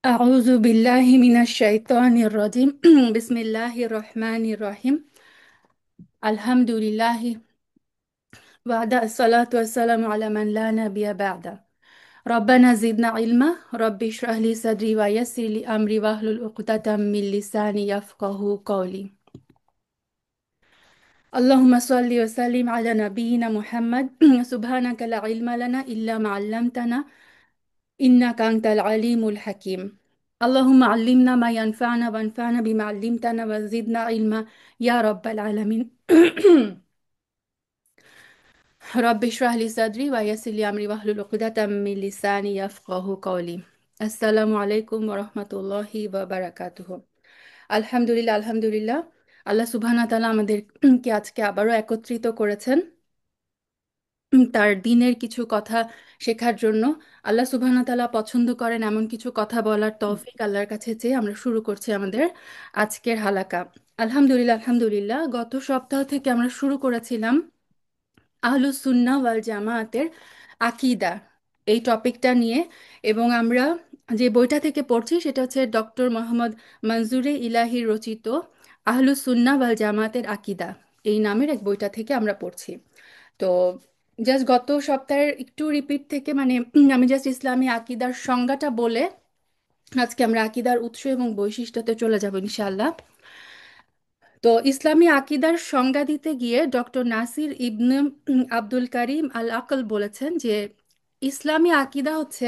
أعوذ بالله من الشيطان الرجيم بسم الله الرحمن الرحيم الحمد لله بعد الصلاة والسلام على من لا نبي بعده ربنا زدنا علما رب اشرح لي صدري ويسر لي أمري واحلل عقدة من لساني يفقه قولي اللهم صل وسلم على نبينا محمد سبحانك لا علم لنا إلا ما علمتنا إنك أنت العليم الحكيم اللهم علمنا ما ينفعنا وانفعنا بما علمتنا وزدنا علما يا رب العالمين رب اشرح لي صدري ويسر لي أمري واحلل عقدة من لساني يفقه قولي السلام عليكم ورحمة الله وبركاته আলহামদুলিল্লাহ আলহামদুলিল্লাহ আল্লাহ সুবহানাহু ওয়া তাআলা আমাদেরকে আজকে আবারও একত্রিত করেছেন তার দিনের কিছু কথা শেখার জন্য। আল্লাহ সুবহানাহু ওয়া তাআলা পছন্দ করেন এমন কিছু কথা বলার তৌফিক আল্লাহর কাছে চেয়ে আমরা শুরু করছি আমাদের আজকের হালাকা। আলহামদুলিল্লাহ আলহামদুলিল্লাহ, গত সপ্তাহ থেকে আমরা শুরু করেছিলাম আহলুস সুন্নাহ ওয়াল জামায়াতের আকীদা এই টপিকটা নিয়ে, এবং আমরা যে বইটা থেকে পড়ছি সেটা হচ্ছে ডক্টর মোহাম্মদ মনজুরে ইলাহির রচিত আহলুস সুন্নাহ ওয়াল জামায়াতের আকীদা এই নামের এক বইটা থেকে আমরা পড়ছি। তো জাস্ট গত সপ্তাহের একটু রিপিট থেকে আমি জাস্ট ইসলামী আকিদার সংজ্ঞাটা বলে আজকে আমরা আকিদার উৎস এবং বৈশিষ্ট্যতে চলে যাব ইনশাআল্লাহ। তো ইসলামী আকিদার সংজ্ঞা দিতে গিয়ে ডক্টর নাসির ইবনে আব্দুল কারিম আল আকল বলেছেন যে ইসলামী আকিদা হচ্ছে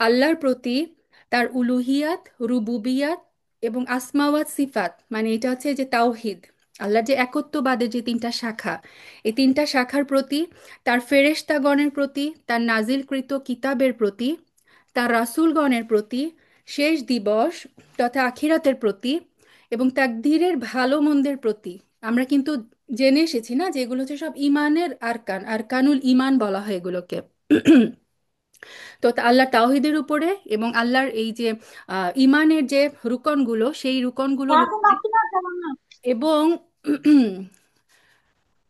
আল্লাহর প্রতি তার উলুহিয়াত, রুবুবিয়াত এবং আসমাওয়াত সিফাত, মানে এটা হচ্ছে যে তাওহিদ, আল্লাহর যে একত্ববাদের যে তিনটা শাখা, এই তিনটা শাখার প্রতি, তার ফেরেশতাগণের প্রতি, তার নাজিলকৃত কিতাবের প্রতি, তার রাসূলগণের প্রতি, শেষ দিবস তথা আখিরাতের প্রতি এবং তাকদীরের ভালো মন্দের প্রতি। আমরা কিন্তু জেনে এসেছি না যে এগুলো হচ্ছে সব ইমানের আরকান, আরকানুল ইমান বলা হয় এগুলোকে। তো আল্লাহ তাওহিদের উপরে এবং আল্লাহর এই যে ইমানের যে রুকনগুলো সেই রুকনগুলোর উপরে এবং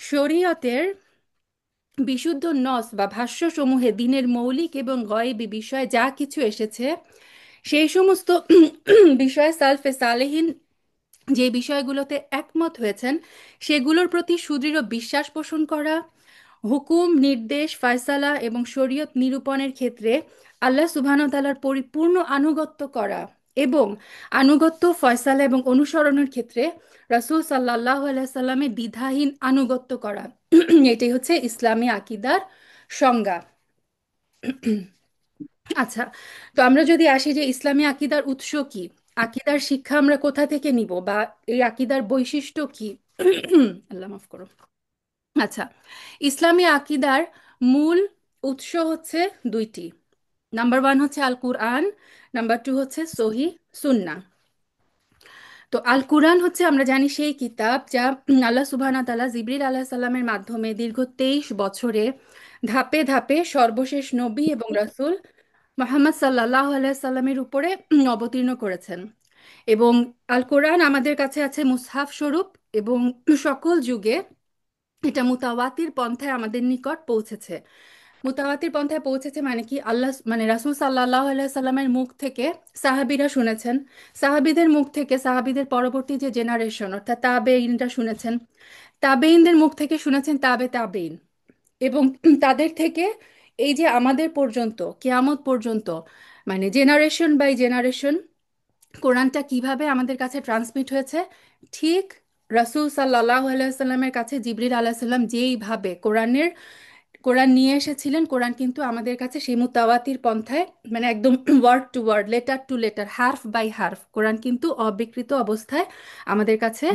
শরীয়তের বিশুদ্ধ নস বা ভাষ্য সমূহে দিনের মৌলিক এবং গয়েবী বিষয়ে যা কিছু এসেছে সেই সমস্ত বিষয়ে সালফে সালেহিন যে বিষয়গুলোতে একমত হয়েছেন সেগুলোর প্রতি সুদৃঢ় বিশ্বাস পোষণ করা, হুকুম, নির্দেশ, ফয়সালা এবং শরীয়ত নিরূপণের ক্ষেত্রে আল্লাহ সুবহানাহু ওয়া তাআলার পরিপূর্ণ আনুগত্য করা এবং আনুগত্য, ফয়সালা এবং অনুসরণের ক্ষেত্রে রাসূল সাল্লাল্লাহু আলাইহি সাল্লামের দ্বিধাহীন আনুগত্য করা। এটাই হচ্ছে ইসলামী আকিদার সংজ্ঞা। আচ্ছা, তো আমরা যদি আসি যে ইসলামী আকিদার উৎস কি, আকিদার শিক্ষা আমরা কোথা থেকে নিব, বা এই আকিদার বৈশিষ্ট্য কি। আল্লাহ মাফ করো। আচ্ছা, ইসলামী আকিদার মূল উৎস হচ্ছে দুইটি। নাম্বার ওয়ান হচ্ছে আল কুরআন, নাম্বার টু হচ্ছে সহি সুন্না। তো আল কুরআন হচ্ছে আমরা জানি সেই কিতাব যা আল্লাহ সুবহানাহু ওয়া তাআলা জিবরিল আলাইহিস সালামের মাধ্যমে দীর্ঘ 23 বছরে ধাপে ধাপে সর্বশেষ নবী এবং রাসূল মুহাম্মদ সাল্লাল্লাহু আলাইহি সাল্লামের উপরে অবতীর্ণ করেছেন। এবং আল কোরআন আমাদের কাছে আছে মুসহাফ স্বরূপ, এবং সকল যুগে এটা মুতাওয়াতির পন্থায় আমাদের নিকট পৌঁছেছে। মুতাওয়াতির পন্থায় পৌঁছেছে মানে কি, আল্লাহ মানে রাসূল সাল্লাল্লাহু আলাইহি সাল্লামের মুখ থেকে সাহাবীরা শুনেছেন, সাহাবীদের মুখ থেকে সাহাবীদের পরবর্তী যে জেনারেশন অর্থাৎ তাবেঈনরা শুনেছেন, তাবেঈনদের মুখ থেকে শুনেছেন তাবেঈন, এবং তাদের থেকে এই যে আমাদের পর্যন্ত কিয়ামত পর্যন্ত, মানে জেনারেশন বাই জেনারেশন কোরআনটা কিভাবে আমাদের কাছে ট্রান্সমিট হয়েছে, ঠিক রাসূল সাল্লাল্লাহু আলাইহি সাল্লামের কাছে জিবরিল আলাইহিস সালাম যেইভাবে কোরআন নিয়ে এসেছিলেন, কোরআন কিন্তু আমাদের কাছে সেই মুতাওয়াতির পন্থায়, মানে একদম word to word, letter to letter, হার্ফ বাই হার্ফ কোরআন কিন্তু অবিকৃত অবস্থায় আমাদের কাছে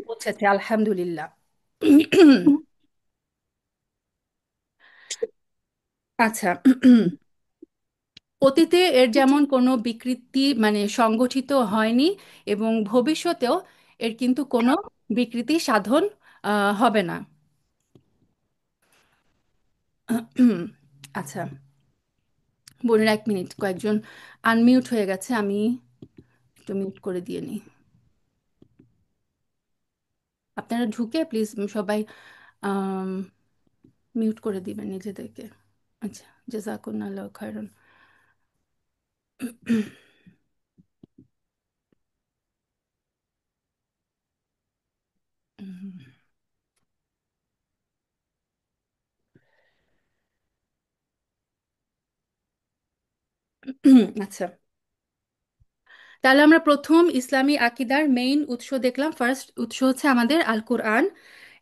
পৌঁছেছে আলহামদুলিল্লাহ। আচ্ছা, অতীতে এর যেমন কোনো বিকৃতি মানে সংগঠিত হয়নি, এবং ভবিষ্যতেও এর কিন্তু কোনো বিকৃতি সাধন হবে না। আচ্ছা, বোনের 1 মিনিট, কয়েকজন আনমিউট হয়ে গেছে, আমি একটু মিউট করে দিয়ে নিই। আপনারা ঢুকে প্লিজ সবাই মিউট করে দিবেন নিজেদেরকে। আচ্ছা, জাযাকুমুল্লাহু খাইরান। আচ্ছা, তাহলে আমরা প্রথম ইসলামী আকিদার মেইন উৎস দেখলাম। ফার্স্ট উৎস হচ্ছে আমাদের আল কোরআন,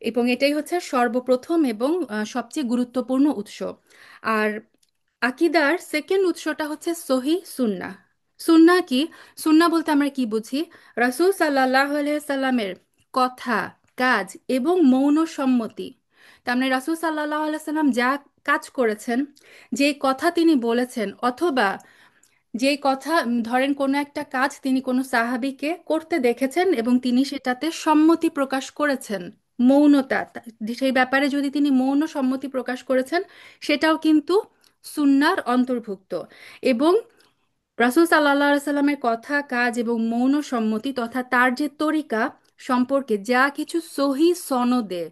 এবং এটাই হচ্ছে সর্বপ্রথম এবং সবচেয়ে গুরুত্বপূর্ণ উৎস। আর আকিদার সেকেন্ড উৎসটা হচ্ছে সহি সুন্নাহ। সুন্নাহ কি? সুন্নাহ বলতে আমরা কি বুঝি? রাসূল সাল্লাল্লাহু আলাইহি সাল্লামের কথা, কাজ এবং মৌন সম্মতি। তার মানে রাসূল সাল্লাল্লাহু আলাইহি সাল্লাম যা কাজ করেছেন, যে কথা তিনি বলেছেন, অথবা যেই কথা ধরেন কোনো একটা কাজ তিনি কোনো সাহাবীকে করতে দেখেছেন এবং তিনি সেটাতে সম্মতি প্রকাশ করেছেন, মৌনতা, সেই ব্যাপারে যদি তিনি মৌন সম্মতি প্রকাশ করেছেন, সেটাও কিন্তু সুন্নাহর অন্তর্ভুক্ত। এবং রাসূল সাল্লাল্লাহু আলাইহি সাল্লামের কথা, কাজ এবং মৌন সম্মতি তথা তার যে তরিকা সম্পর্কে যা কিছু সহি সনদে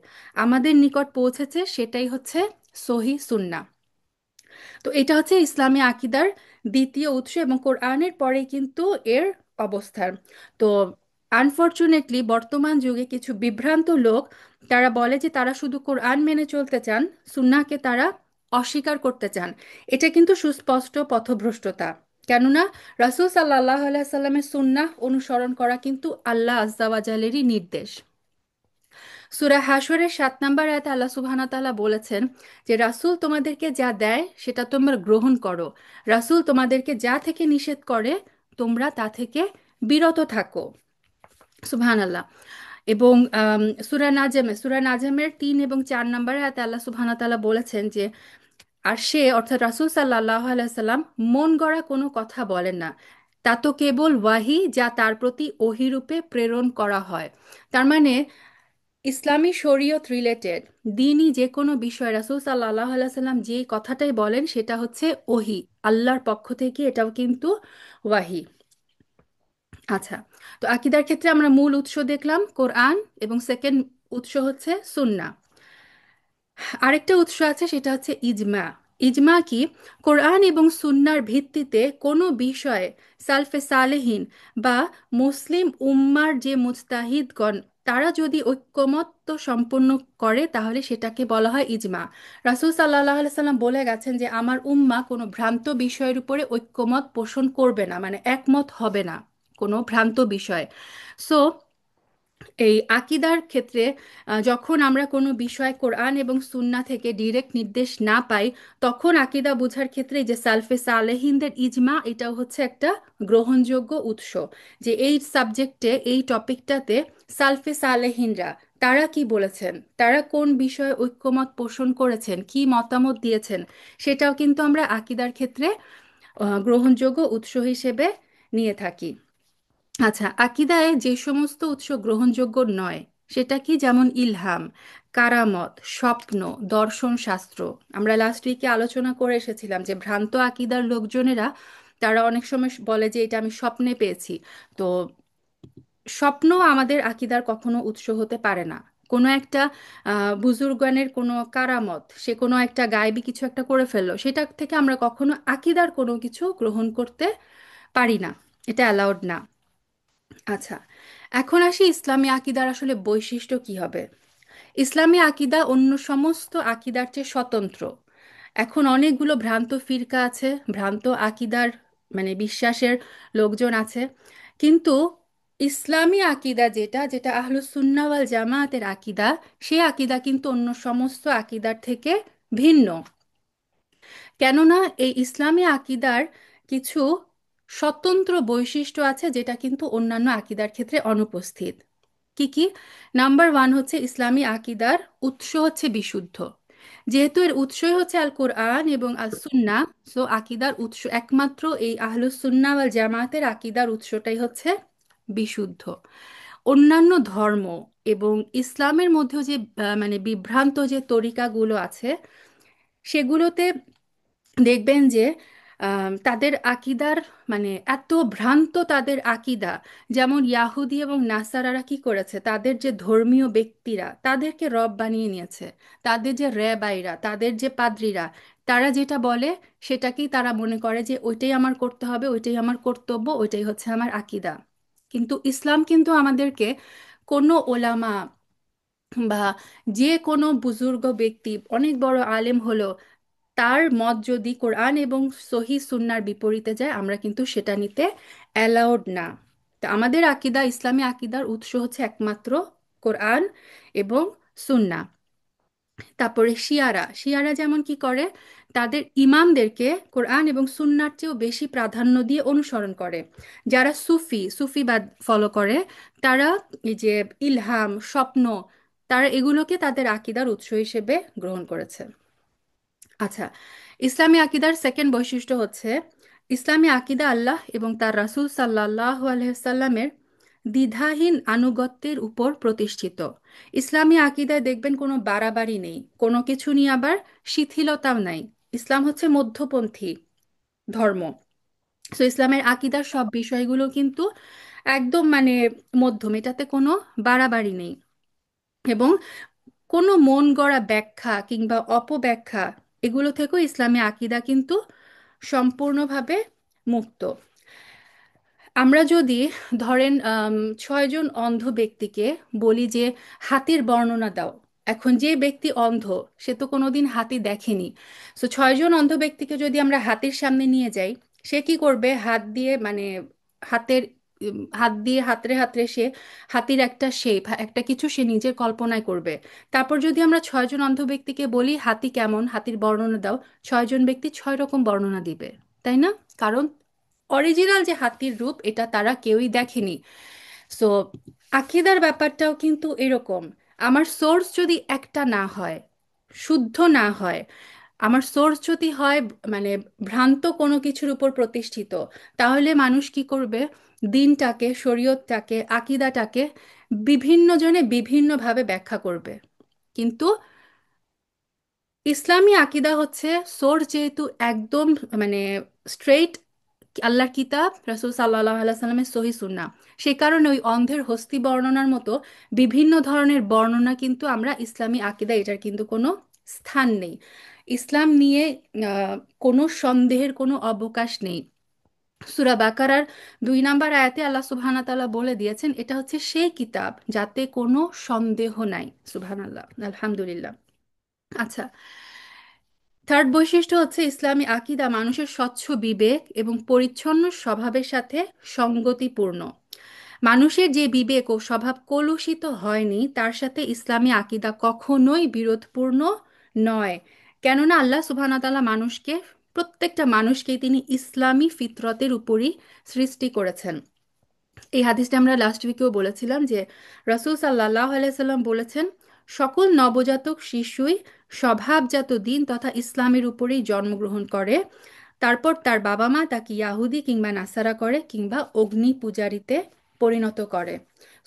আমাদের নিকট পৌঁছেছে, সেটাই হচ্ছে সহি সুন্নাহ। তো এটা হচ্ছে ইসলামী আকিদার দ্বিতীয় উৎস, এবং কোরআনের পরেই কিন্তু এর অবস্থান। তো আনফরচুনেটলি বর্তমান যুগে কিছু বিভ্রান্ত লোক, তারা বলে যে তারা শুধু কোরআন মেনে চলতে চান, সুন্নাহকে তারা অস্বীকার করতে চান। এটা কিন্তু সুস্পষ্ট পথভ্রষ্টতা। কেননা রাসূল সাল্লাল্লাহু আলাইহি সাল্লামের সুন্নাহ অনুসরণ করা কিন্তু আল্লাহ আজ্জা ওয়া জালেরই নির্দেশ। সূরা হাশরের 7 নম্বর আয়াতে আল্লাহ সুবহানাহু ওয়া তাআলা বলেছেন যে রাসূল তোমাদেরকে যা দেয় সেটা তোমরা গ্রহণ করো, রাসূল তোমাদেরকে যা থেকে নিষেধ করে তোমরা তা থেকে বিরত থাকো। সুবহানাল্লাহ। এবং সূরা নাজমের 3 এবং 4 নম্বর আয়াতে আল্লাহ সুবহানাহু ওয়া তাআলা বলেছেন যে আর সে অর্থাৎ রাসূল সাল্লাল্লাহু আলাইহি সাল্লাম মন গড়া কোনো কথা বলেন না, তা তো কেবল ওয়াহি যা তার প্রতি ওহীরূপে প্রেরণ করা হয়। তার মানে ইসলামী শরীয়ত রিলেটেড দিনই যে কোনো বিষয় রাসূল সাল্লাল্লাহু আলাইহি সাল্লাম যে কথাটাই বলেন সেটা হচ্ছে ওহী, আল্লাহর পক্ষ থেকে, এটাও কিন্তু ওয়াহি। আচ্ছা, তো আকীদার ক্ষেত্রে আমরা মূল উৎস দেখলাম কোরআন, এবং সেকেন্ড উৎস হচ্ছে সুন্নাহ। আরেকটা উৎস আছে, সেটা হচ্ছে ইজমা। ইজমা কি? কোরআন এবং সুন্নাহর ভিত্তিতে কোনো বিষয়ে সালফে সালেহিন বা মুসলিম উম্মার যে মুজতাহিদগণ, তারা যদি ঐক্যমত্য সম্পন্ন করে তাহলে সেটাকে বলা হয় ইজমা। রাসূল সাল্লাল্লাহু আলাইহি সাল্লাম বলে গেছেন যে আমার উম্মা কোনো ভ্রান্ত বিষয়ের উপরে ঐক্যমত পোষণ করবে না, মানে একমত হবে না কোনো ভ্রান্ত বিষয়। সো এই আকিদার ক্ষেত্রে যখন আমরা কোনো বিষয় কোরআন এবং সুন্নাহ থেকে ডিরেক্ট নির্দেশ না পাই, তখন আকিদা বোঝার ক্ষেত্রে এই যে সালফে সালেহিনদের ইজমা, এটাও হচ্ছে একটা গ্রহণযোগ্য উৎস। যে এই সাবজেক্টে, এই টপিকটাতে সালফে সালেহিনরা তারা কি বলেছেন, তারা কোন বিষয়ে ঐক্যমত পোষণ করেছেন, কি মতামত দিয়েছেন, সেটাও কিন্তু আমরা আকিদার ক্ষেত্রে গ্রহণযোগ্য উৎস হিসেবে নিয়ে থাকি। আচ্ছা, আকিদায় যে সমস্ত উৎস গ্রহণযোগ্য নয় সেটা কি? যেমন ইলহাম, কারামত, স্বপ্ন, দর্শন শাস্ত্র। আমরা লাস্ট উইকে আলোচনা করে এসেছিলাম যে ভ্রান্ত আকিদার লোকজনেরা তারা অনেক সময় বলে যে এটা আমি স্বপ্নে পেয়েছি। তো স্বপ্ন আমাদের আকিদার কখনো উৎস হতে পারে না। কোনো একটা বুজুর্গানের কোনো কারামত, সে কোনো একটা গায়েবী কিছু একটা করে ফেললো, সেটা থেকে আমরা কখনো আকিদার কোনো কিছু গ্রহণ করতে পারি না, এটা অ্যালাউড না। আচ্ছা, এখন আসি ইসলামী আকিদার আসলে বৈশিষ্ট্য কি হবে। ইসলামী আকিদা অন্য সমস্ত আকিদার চেয়ে স্বতন্ত্র। এখন অনেকগুলো ভ্রান্ত ফিরকা আছে, ভ্রান্ত আকিদার মানে বিশ্বাসের লোকজন আছে, কিন্তু ইসলামী আকিদা যেটা যেটা আহলুস সুন্নাহ ওয়াল জামায়াতের আকিদা, সেই আকিদা কিন্তু অন্য সমস্ত আকিদার থেকে ভিন্ন। কেননা এই ইসলামী আকিদার কিছু স্বতন্ত্র বৈশিষ্ট্য আছে যেটা কিন্তু অন্যান্য আকিদার ক্ষেত্রে অনুপস্থিত। কি কি? নাম্বার ওয়ান হচ্ছে ইসলামী আকিদার উৎস হচ্ছে বিশুদ্ধ। যেহেতু এর উৎসই হচ্ছে আল কোরআন এবং আল সুন্নাহ, সো আকিদার উৎস একমাত্র এই আহলুস সুন্নাহ ওয়াল জামায়াতের আকিদার উৎসটাই হচ্ছে বিশুদ্ধ। অন্যান্য ধর্ম এবং ইসলামের মধ্যেও যে মানে বিভ্রান্ত যে তরিকাগুলো আছে, সেগুলোতে দেখবেন যে তাদের আকিদার মানে এত ভ্রান্ত তাদের আকিদা। যেমন ইয়াহুদি এবং নাসারারা কি করেছে, তাদের যে ধর্মীয় ব্যক্তিরা তাদেরকে রব বানিয়ে নিয়েছে। তাদের যে রেবাইরা, তাদের যে পাদ্রীরা, তারা যেটা বলে সেটাকেই তারা মনে করে যে ওইটাই আমার করতে হবে, ওইটাই আমার কর্তব্য, ওইটাই হচ্ছে আমার আকিদা। কিন্তু ইসলাম কিন্তু আমাদেরকে কোনো ওলামা বা যে কোনো বুজুর্গ ব্যক্তি অনেক বড় আলেম হলো, তার মত যদি কোরআন এবং সহি সুন্নার বিপরীতে যায়, আমরা কিন্তু সেটা নিতে অ্যালাউড না। তা আমাদের আকিদা, ইসলামী আকিদার উৎস হচ্ছে একমাত্র কোরআন এবং সুন্না। তারপরে শিয়ারা যেমন কি করে, তাদের ইমামদেরকে কোরআন এবং সুন্নার চেয়েও বেশি প্রাধান্য দিয়ে অনুসরণ করে। যারা সুফিবাদ ফলো করে, তারা এই যে ইলহাম, স্বপ্ন, তারা এগুলোকে তাদের আকিদার উৎস হিসেবে গ্রহণ করেছে। আচ্ছা, ইসলামী আকিদার সেকেন্ড বৈশিষ্ট্য হচ্ছে ইসলামী আকিদা আল্লাহ এবং তার রাসূল সাল্লাল্লাহু আলাইহি সাল্লামের দ্বিধাহীন আনুগত্যের উপর প্রতিষ্ঠিত। ইসলামী আকিদায় দেখবেন কোনো বাড়াবাড়ি নেই, কোনো কিছু নিয়ে আবার শিথিলতাও নাই। ইসলাম হচ্ছে মধ্যপন্থী ধর্ম। তো ইসলামের আকিদার সব বিষয়গুলো কিন্তু একদম মানে মধ্যম, এটাতে কোনো বাড়াবাড়ি নেই। এবং কোনো মন গড়া ব্যাখ্যা কিংবা অপব্যাখ্যা, এগুলো থেকেও ইসলামী আকিদা কিন্তু সম্পূর্ণভাবে মুক্ত। আমরা যদি ধরেন 6 জন অন্ধ ব্যক্তিকে বলি যে হাতির বর্ণনা দাও, এখন যে ব্যক্তি অন্ধ, সে তো কোনোদিন হাতি দেখেনি। সো 6 জন অন্ধ ব্যক্তিকে যদি আমরা হাতির সামনে নিয়ে যাই, সে কি করবে? হাত দিয়ে মানে হাতের হাত দিয়ে হাতড়ে হাতড়ে সে হাতির একটা শেপ, একটা কিছু সে নিজের কল্পনায় করবে। তারপর যদি আমরা 6 জন অন্ধ ব্যক্তিকে বলি হাতি কেমন, হাতির বর্ণনা দাও, 6 জন ব্যক্তি 6 রকম বর্ণনা দিবে, তাই না? কারণ অরিজিনাল যে হাতির রূপ, এটা তারা কেউই দেখেনি। সো আকিদার ব্যাপারটাও কিন্তু এরকম। আমার সোর্স যদি একটা না হয়, শুদ্ধ না হয়, আমার সোর্স যদি হয় মানে ভ্রান্ত কোনো কিছুর উপর প্রতিষ্ঠিত, তাহলে মানুষ কি করবে? দিনটাকে, শরীয়তটাকে, আকিদাটাকে বিভিন্ন জনে বিভিন্নভাবে ব্যাখ্যা করবে। কিন্তু ইসলামী আকিদা হচ্ছে সোর্স যেহেতু একদম মানে স্ট্রেইট, আল্লাহর কিতাব, রাসূল সাল্লাল্লাহু আলাইহি সাল্লামের সহি সুন্নাহ, সেই কারণে ওই অন্ধের হস্তি বর্ণনার মতো বিভিন্ন ধরনের বর্ণনা কিন্তু আমরা ইসলামী আকিদা, এটার কিন্তু কোনো স্থান নেই। ইসলাম নিয়ে আহ, কোনো সন্দেহের কোনো অবকাশ নেই। সূরা বাকারার 2 নম্বর আয়াতে আল্লাহ সুবহানাহু ওয়া তাআলা বলে দিয়েছেন, এটা হচ্ছে সেই কিতাব যাতে কোনো সন্দেহ নাই। সুবহানাল্লাহ, আলহামদুলিল্লাহ। আচ্ছা, থার্ড বৈশিষ্ট্য হচ্ছে ইসলামী আকিদা মানুষের স্বচ্ছ বিবেক এবং পরিচ্ছন্ন স্বভাবের সাথে সঙ্গতিপূর্ণ। মানুষের যে বিবেক ও স্বভাব কলুষিত হয়নি, তার সাথে ইসলামী আকিদা কখনোই বিরোধপূর্ণ নয়। কেননা আল্লাহ সুবহানাহু ওয়া তাআলা মানুষকে, প্রত্যেকটা মানুষকে তিনি ইসলামী ফিতরতের উপরই সৃষ্টি করেছেন। এই হাদিসটা আমরা লাস্ট উইকেও বলেছিলাম যে রাসূল সাল্লাল্লাহু আলাইহি সাল্লাম বলেছেন, সকল নবজাতক শিশুই স্বভাবজাত দিন তথা ইসলামের উপরেই জন্মগ্রহণ করে। তারপর তার বাবা মা তাকে ইয়াহুদি কিংবা নাসারা করে কিংবা অগ্নি পূজারিতে পরিণত করে।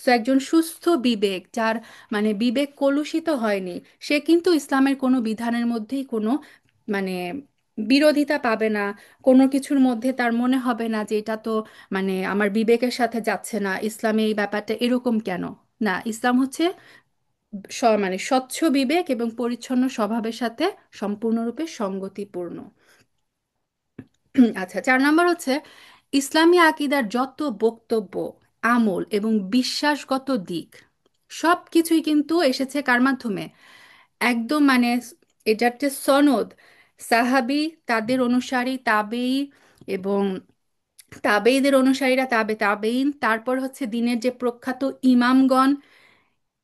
সো একজন সুস্থ বিবেক, যার মানে বিবেক কলুষিত হয়নি, সে কিন্তু ইসলামের কোনো বিধানের মধ্যেই কোনো মানে বিরোধিতা পাবে না। কোনো কিছুর মধ্যে তার মনে হবে না যে এটা তো মানে আমার বিবেকের সাথে যাচ্ছে না, ইসলামে এই ব্যাপারটা এরকম কেন। না, ইসলাম হচ্ছে মানে স্বচ্ছ বিবেক এবং পরিচ্ছন্ন স্বভাবের সাথে সম্পূর্ণরূপে সঙ্গতিপূর্ণ। আচ্ছা, 4 নম্বর হচ্ছে ইসলামী আকিদার যত বক্তব্য, আমল এবং বিশ্বাসগত দিক, সব কিছুই কিন্তু এসেছে কার মাধ্যমে? একদম মানে এটার যে সনদ, সাহাবী, তাদের অনুসারী তাবেই, এবং তাবেইদের অনুসারীরা তাবেইন, তারপর হচ্ছে দিনের যে প্রখ্যাত ইমামগণ,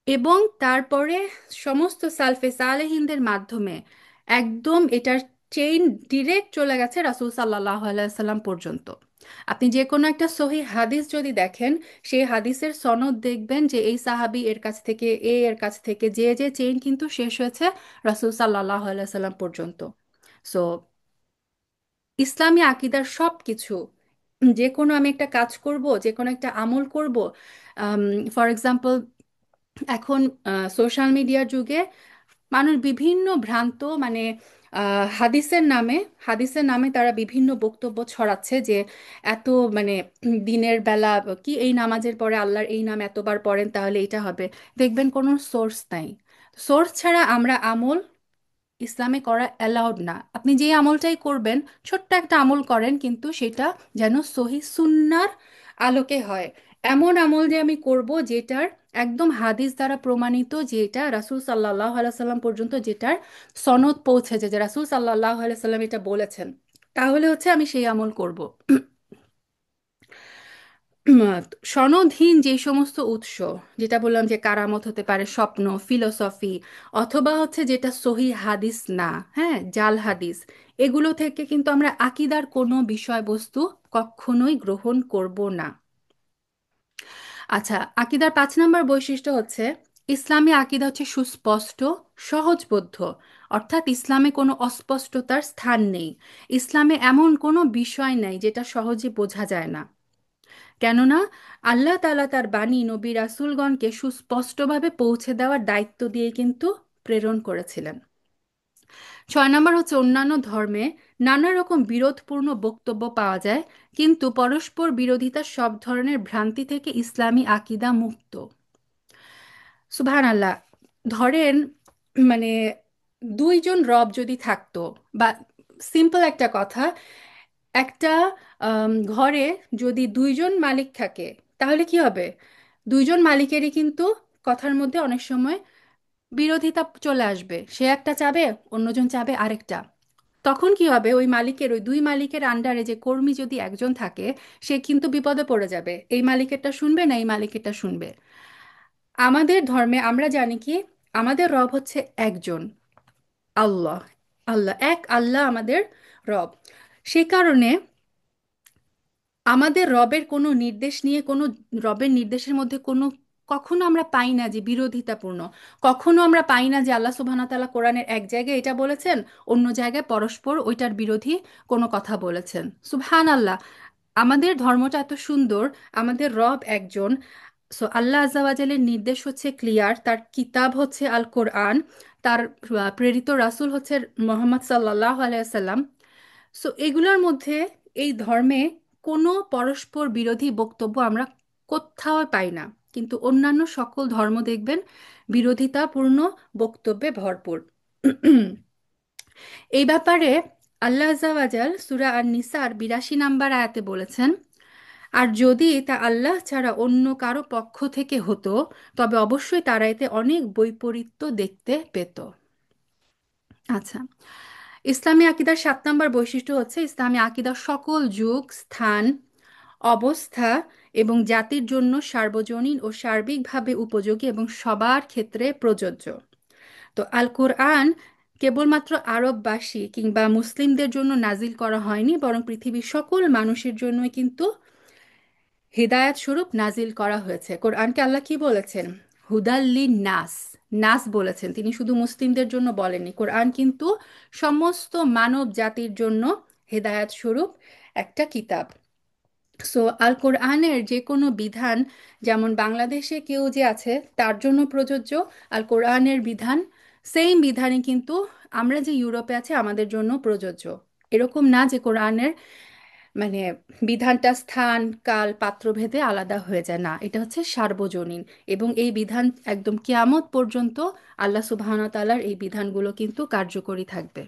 এবং তারপরে সমস্ত সালফে সালেহিনদের মাধ্যমে একদম এটার চেইন ডিরেক্ট চলে গেছে রাসূল সাল্লাল্লাহু আলাইহি সাল্লাম পর্যন্ত। আপনি যে কোনো একটা সহি হাদিস যদি দেখেন, সেই হাদিসের সনদ দেখবেন যে এই সাহাবী এর কাছ থেকে, এর কাছ থেকে, যে যে চেইন কিন্তু শেষ হয়েছে রাসূল সাল্লাল্লাহু আলাইহি সাল্লাম পর্যন্ত। সো ইসলামী আকিদার সব কিছু, যে কোনো আমি একটা কাজ করব, যে কোনো একটা আমল করব, ফর এক্সাম্পল এখন সোশ্যাল মিডিয়ার যুগে মানুষ বিভিন্ন ভ্রান্ত মানে হাদিসের নামে তারা বিভিন্ন বক্তব্য ছড়াচ্ছে যে এত মানে দিনের বেলা কি এই নামাজের পরে আল্লাহর এই নাম এতবার পড়েন তাহলে এটা হবে। দেখবেন কোনো সোর্স নাই। সোর্স ছাড়া আমরা আমল ইসলামে করা অ্যালাউড না। আপনি যে আমলটাই করবেন, ছোট্ট একটা আমল করেন, কিন্তু সেটা যেন সহি সুন্নাহর আলোকে হয়। এমন আমল যে আমি করব যেটার একদম হাদিস দ্বারা প্রমাণিত, যেটা রাসূল সাল্লাল্লাহু আলাইহি সাল্লাম পর্যন্ত যেটার সনদ পৌঁছেছে, যে রাসূল সাল্লাল্লাহু আলাইহি সাল্লাম এটা বলেছেন, তাহলে হচ্ছে আমি সেই আমল করব। সনদহীন যে সমস্ত উৎস, যেটা বললাম যে কারামত হতে পারে, স্বপ্ন, ফিলোসফি, অথবা হচ্ছে যেটা সহি হাদিস না, হ্যাঁ, জাল হাদিস, এগুলো থেকে কিন্তু আমরা আকীদার কোনো বিষয়বস্তু কখনোই গ্রহণ করব না। আচ্ছা, আকীদার 5 নম্বর বৈশিষ্ট্য হচ্ছে ইসলামী আকীদা হচ্ছে সুস্পষ্ট, সহজবোধ্য। অর্থাৎ ইসলামে কোনো অস্পষ্টতার স্থান নেই। ইসলামে এমন কোনো বিষয় নাই যেটা সহজে বোঝা যায় না। কেননা আল্লাহ তাআলা তার বাণী নবী রাসূলগণকে সুস্পষ্টভাবে পৌঁছে দেওয়ার দায়িত্ব দিয়ে কিন্তু প্রেরণ করেছিলেন। 6 নম্বর হচ্ছে অন্যান্য ধর্মে নানা রকম বিরোধপূর্ণ বক্তব্য পাওয়া যায়, কিন্তু পরস্পর বিরোধিতা সব ধরনের ভ্রান্তি থেকে ইসলামী আকীদা মুক্ত। সুবহানাল্লাহ। ধরেন, মানে দুইজন রব যদি থাকতো, বা সিম্পল একটা কথা, একটা ঘরে যদি দুইজন মালিক থাকে, তাহলে কি হবে? দুইজন মালিকেরই কিন্তু কথার মধ্যে অনেক সময় বিরোধিতা চলে আসবে। সে একটা চাবে, অন্যজন চাবে আরেকটা। তখন কি হবে? ওই মালিকের, ওই দুই মালিকের আন্ডারে যে কর্মী যদি একজন থাকে, সে কিন্তু বিপদে পড়ে যাবে। এই মালিকেরটা শুনবে না এই মালিকেরটা শুনবে। আমাদের ধর্মে আমরা জানি কি, আমাদের রব হচ্ছে একজন, আল্লাহ। আল্লাহ এক, আল্লাহ আমাদের রব। সে কারণে আমাদের রবের কোনো নির্দেশ নিয়ে, কোনো রবের নির্দেশের মধ্যে কোনো, কখনো আমরা পাই না যে বিরোধিতাপূর্ণ। কখনো আমরা পাই না যে আল্লাহ সুবহানাহু ওয়া তাআলা কোরআনের এক জায়গায় এটা বলেছেন, অন্য জায়গায় পরস্পর ওইটার বিরোধী কোনো কথা বলেছেন। সুবহানাল্লাহ। আমাদের ধর্মটা এত সুন্দর, আমাদের রব একজন। সো আল্লাহ আজ্জাওয়াজালের নির্দেশ হচ্ছে ক্লিয়ার, তার কিতাব হচ্ছে আল কোরআন, তার প্রেরিত রাসূল হচ্ছে মোহাম্মদ সাল্লাল্লাহু আলাইহি সাল্লাম। সো এগুলোর মধ্যে, এই ধর্মে কোনো পরস্পর বিরোধী বক্তব্য আমরা কোথাও পাই না। কিন্তু অন্যান্য সকল ধর্ম দেখবেন বিরোধিতাপূর্ণ বক্তব্যে ভরপুর। এই ব্যাপারে আল্লাহ আজ্জাওয়াজাল সূরা আন নিসার 82 নম্বর আয়াতে বলেছেন, আর যদি তা আল্লাহ ছাড়া অন্য কারো পক্ষ থেকে হতো, তবে অবশ্যই তারা এতে অনেক বৈপরীত্য দেখতে পেত। আচ্ছা, ইসলামী আকিদার 7 নম্বর বৈশিষ্ট্য হচ্ছে ইসলামী আকিদা সকল যুগ, স্থান, অবস্থা এবং জাতির জন্য সার্বজনীন ও সার্বিকভাবে উপযোগী এবং সবার ক্ষেত্রে প্রযোজ্য। তো আল কোরআন কেবলমাত্র আরববাসী কিংবা মুসলিমদের জন্য নাজিল করা হয়নি, বরং পৃথিবীর সকল মানুষের জন্যই কিন্তু হিদায়াত স্বরূপ নাজিল করা হয়েছে। কোরআনকে আল্লাহ কি বলেছেন? হুদাল্লিন নাস। নাস বলেছেন, তিনি শুধু মুসলিমদের জন্য বলেননি। কোরআন কিন্তু সমস্ত মানব জাতির জন্য হেদায়াত স্বরূপ একটা কিতাব। সো আল কোরআনের যে কোনো বিধান, যেমন বাংলাদেশে কেউ যে আছে তার জন্য প্রযোজ্য আল কোরআনের বিধান, সেম বিধানই কিন্তু আমরা যে ইউরোপে আছি আমাদের জন্য প্রযোজ্য। এরকম না যে কোরআনের মানে বিধানটা স্থান, কাল, পাত্রভেদে আলাদা হয়ে যায়, না, এটা হচ্ছে সার্বজনীন। এবং এই বিধান একদম কিয়ামত পর্যন্ত আল্লাহ সুবহানাহু ওয়া তাআলার এই বিধানগুলো কিন্তু কার্যকরী থাকবে।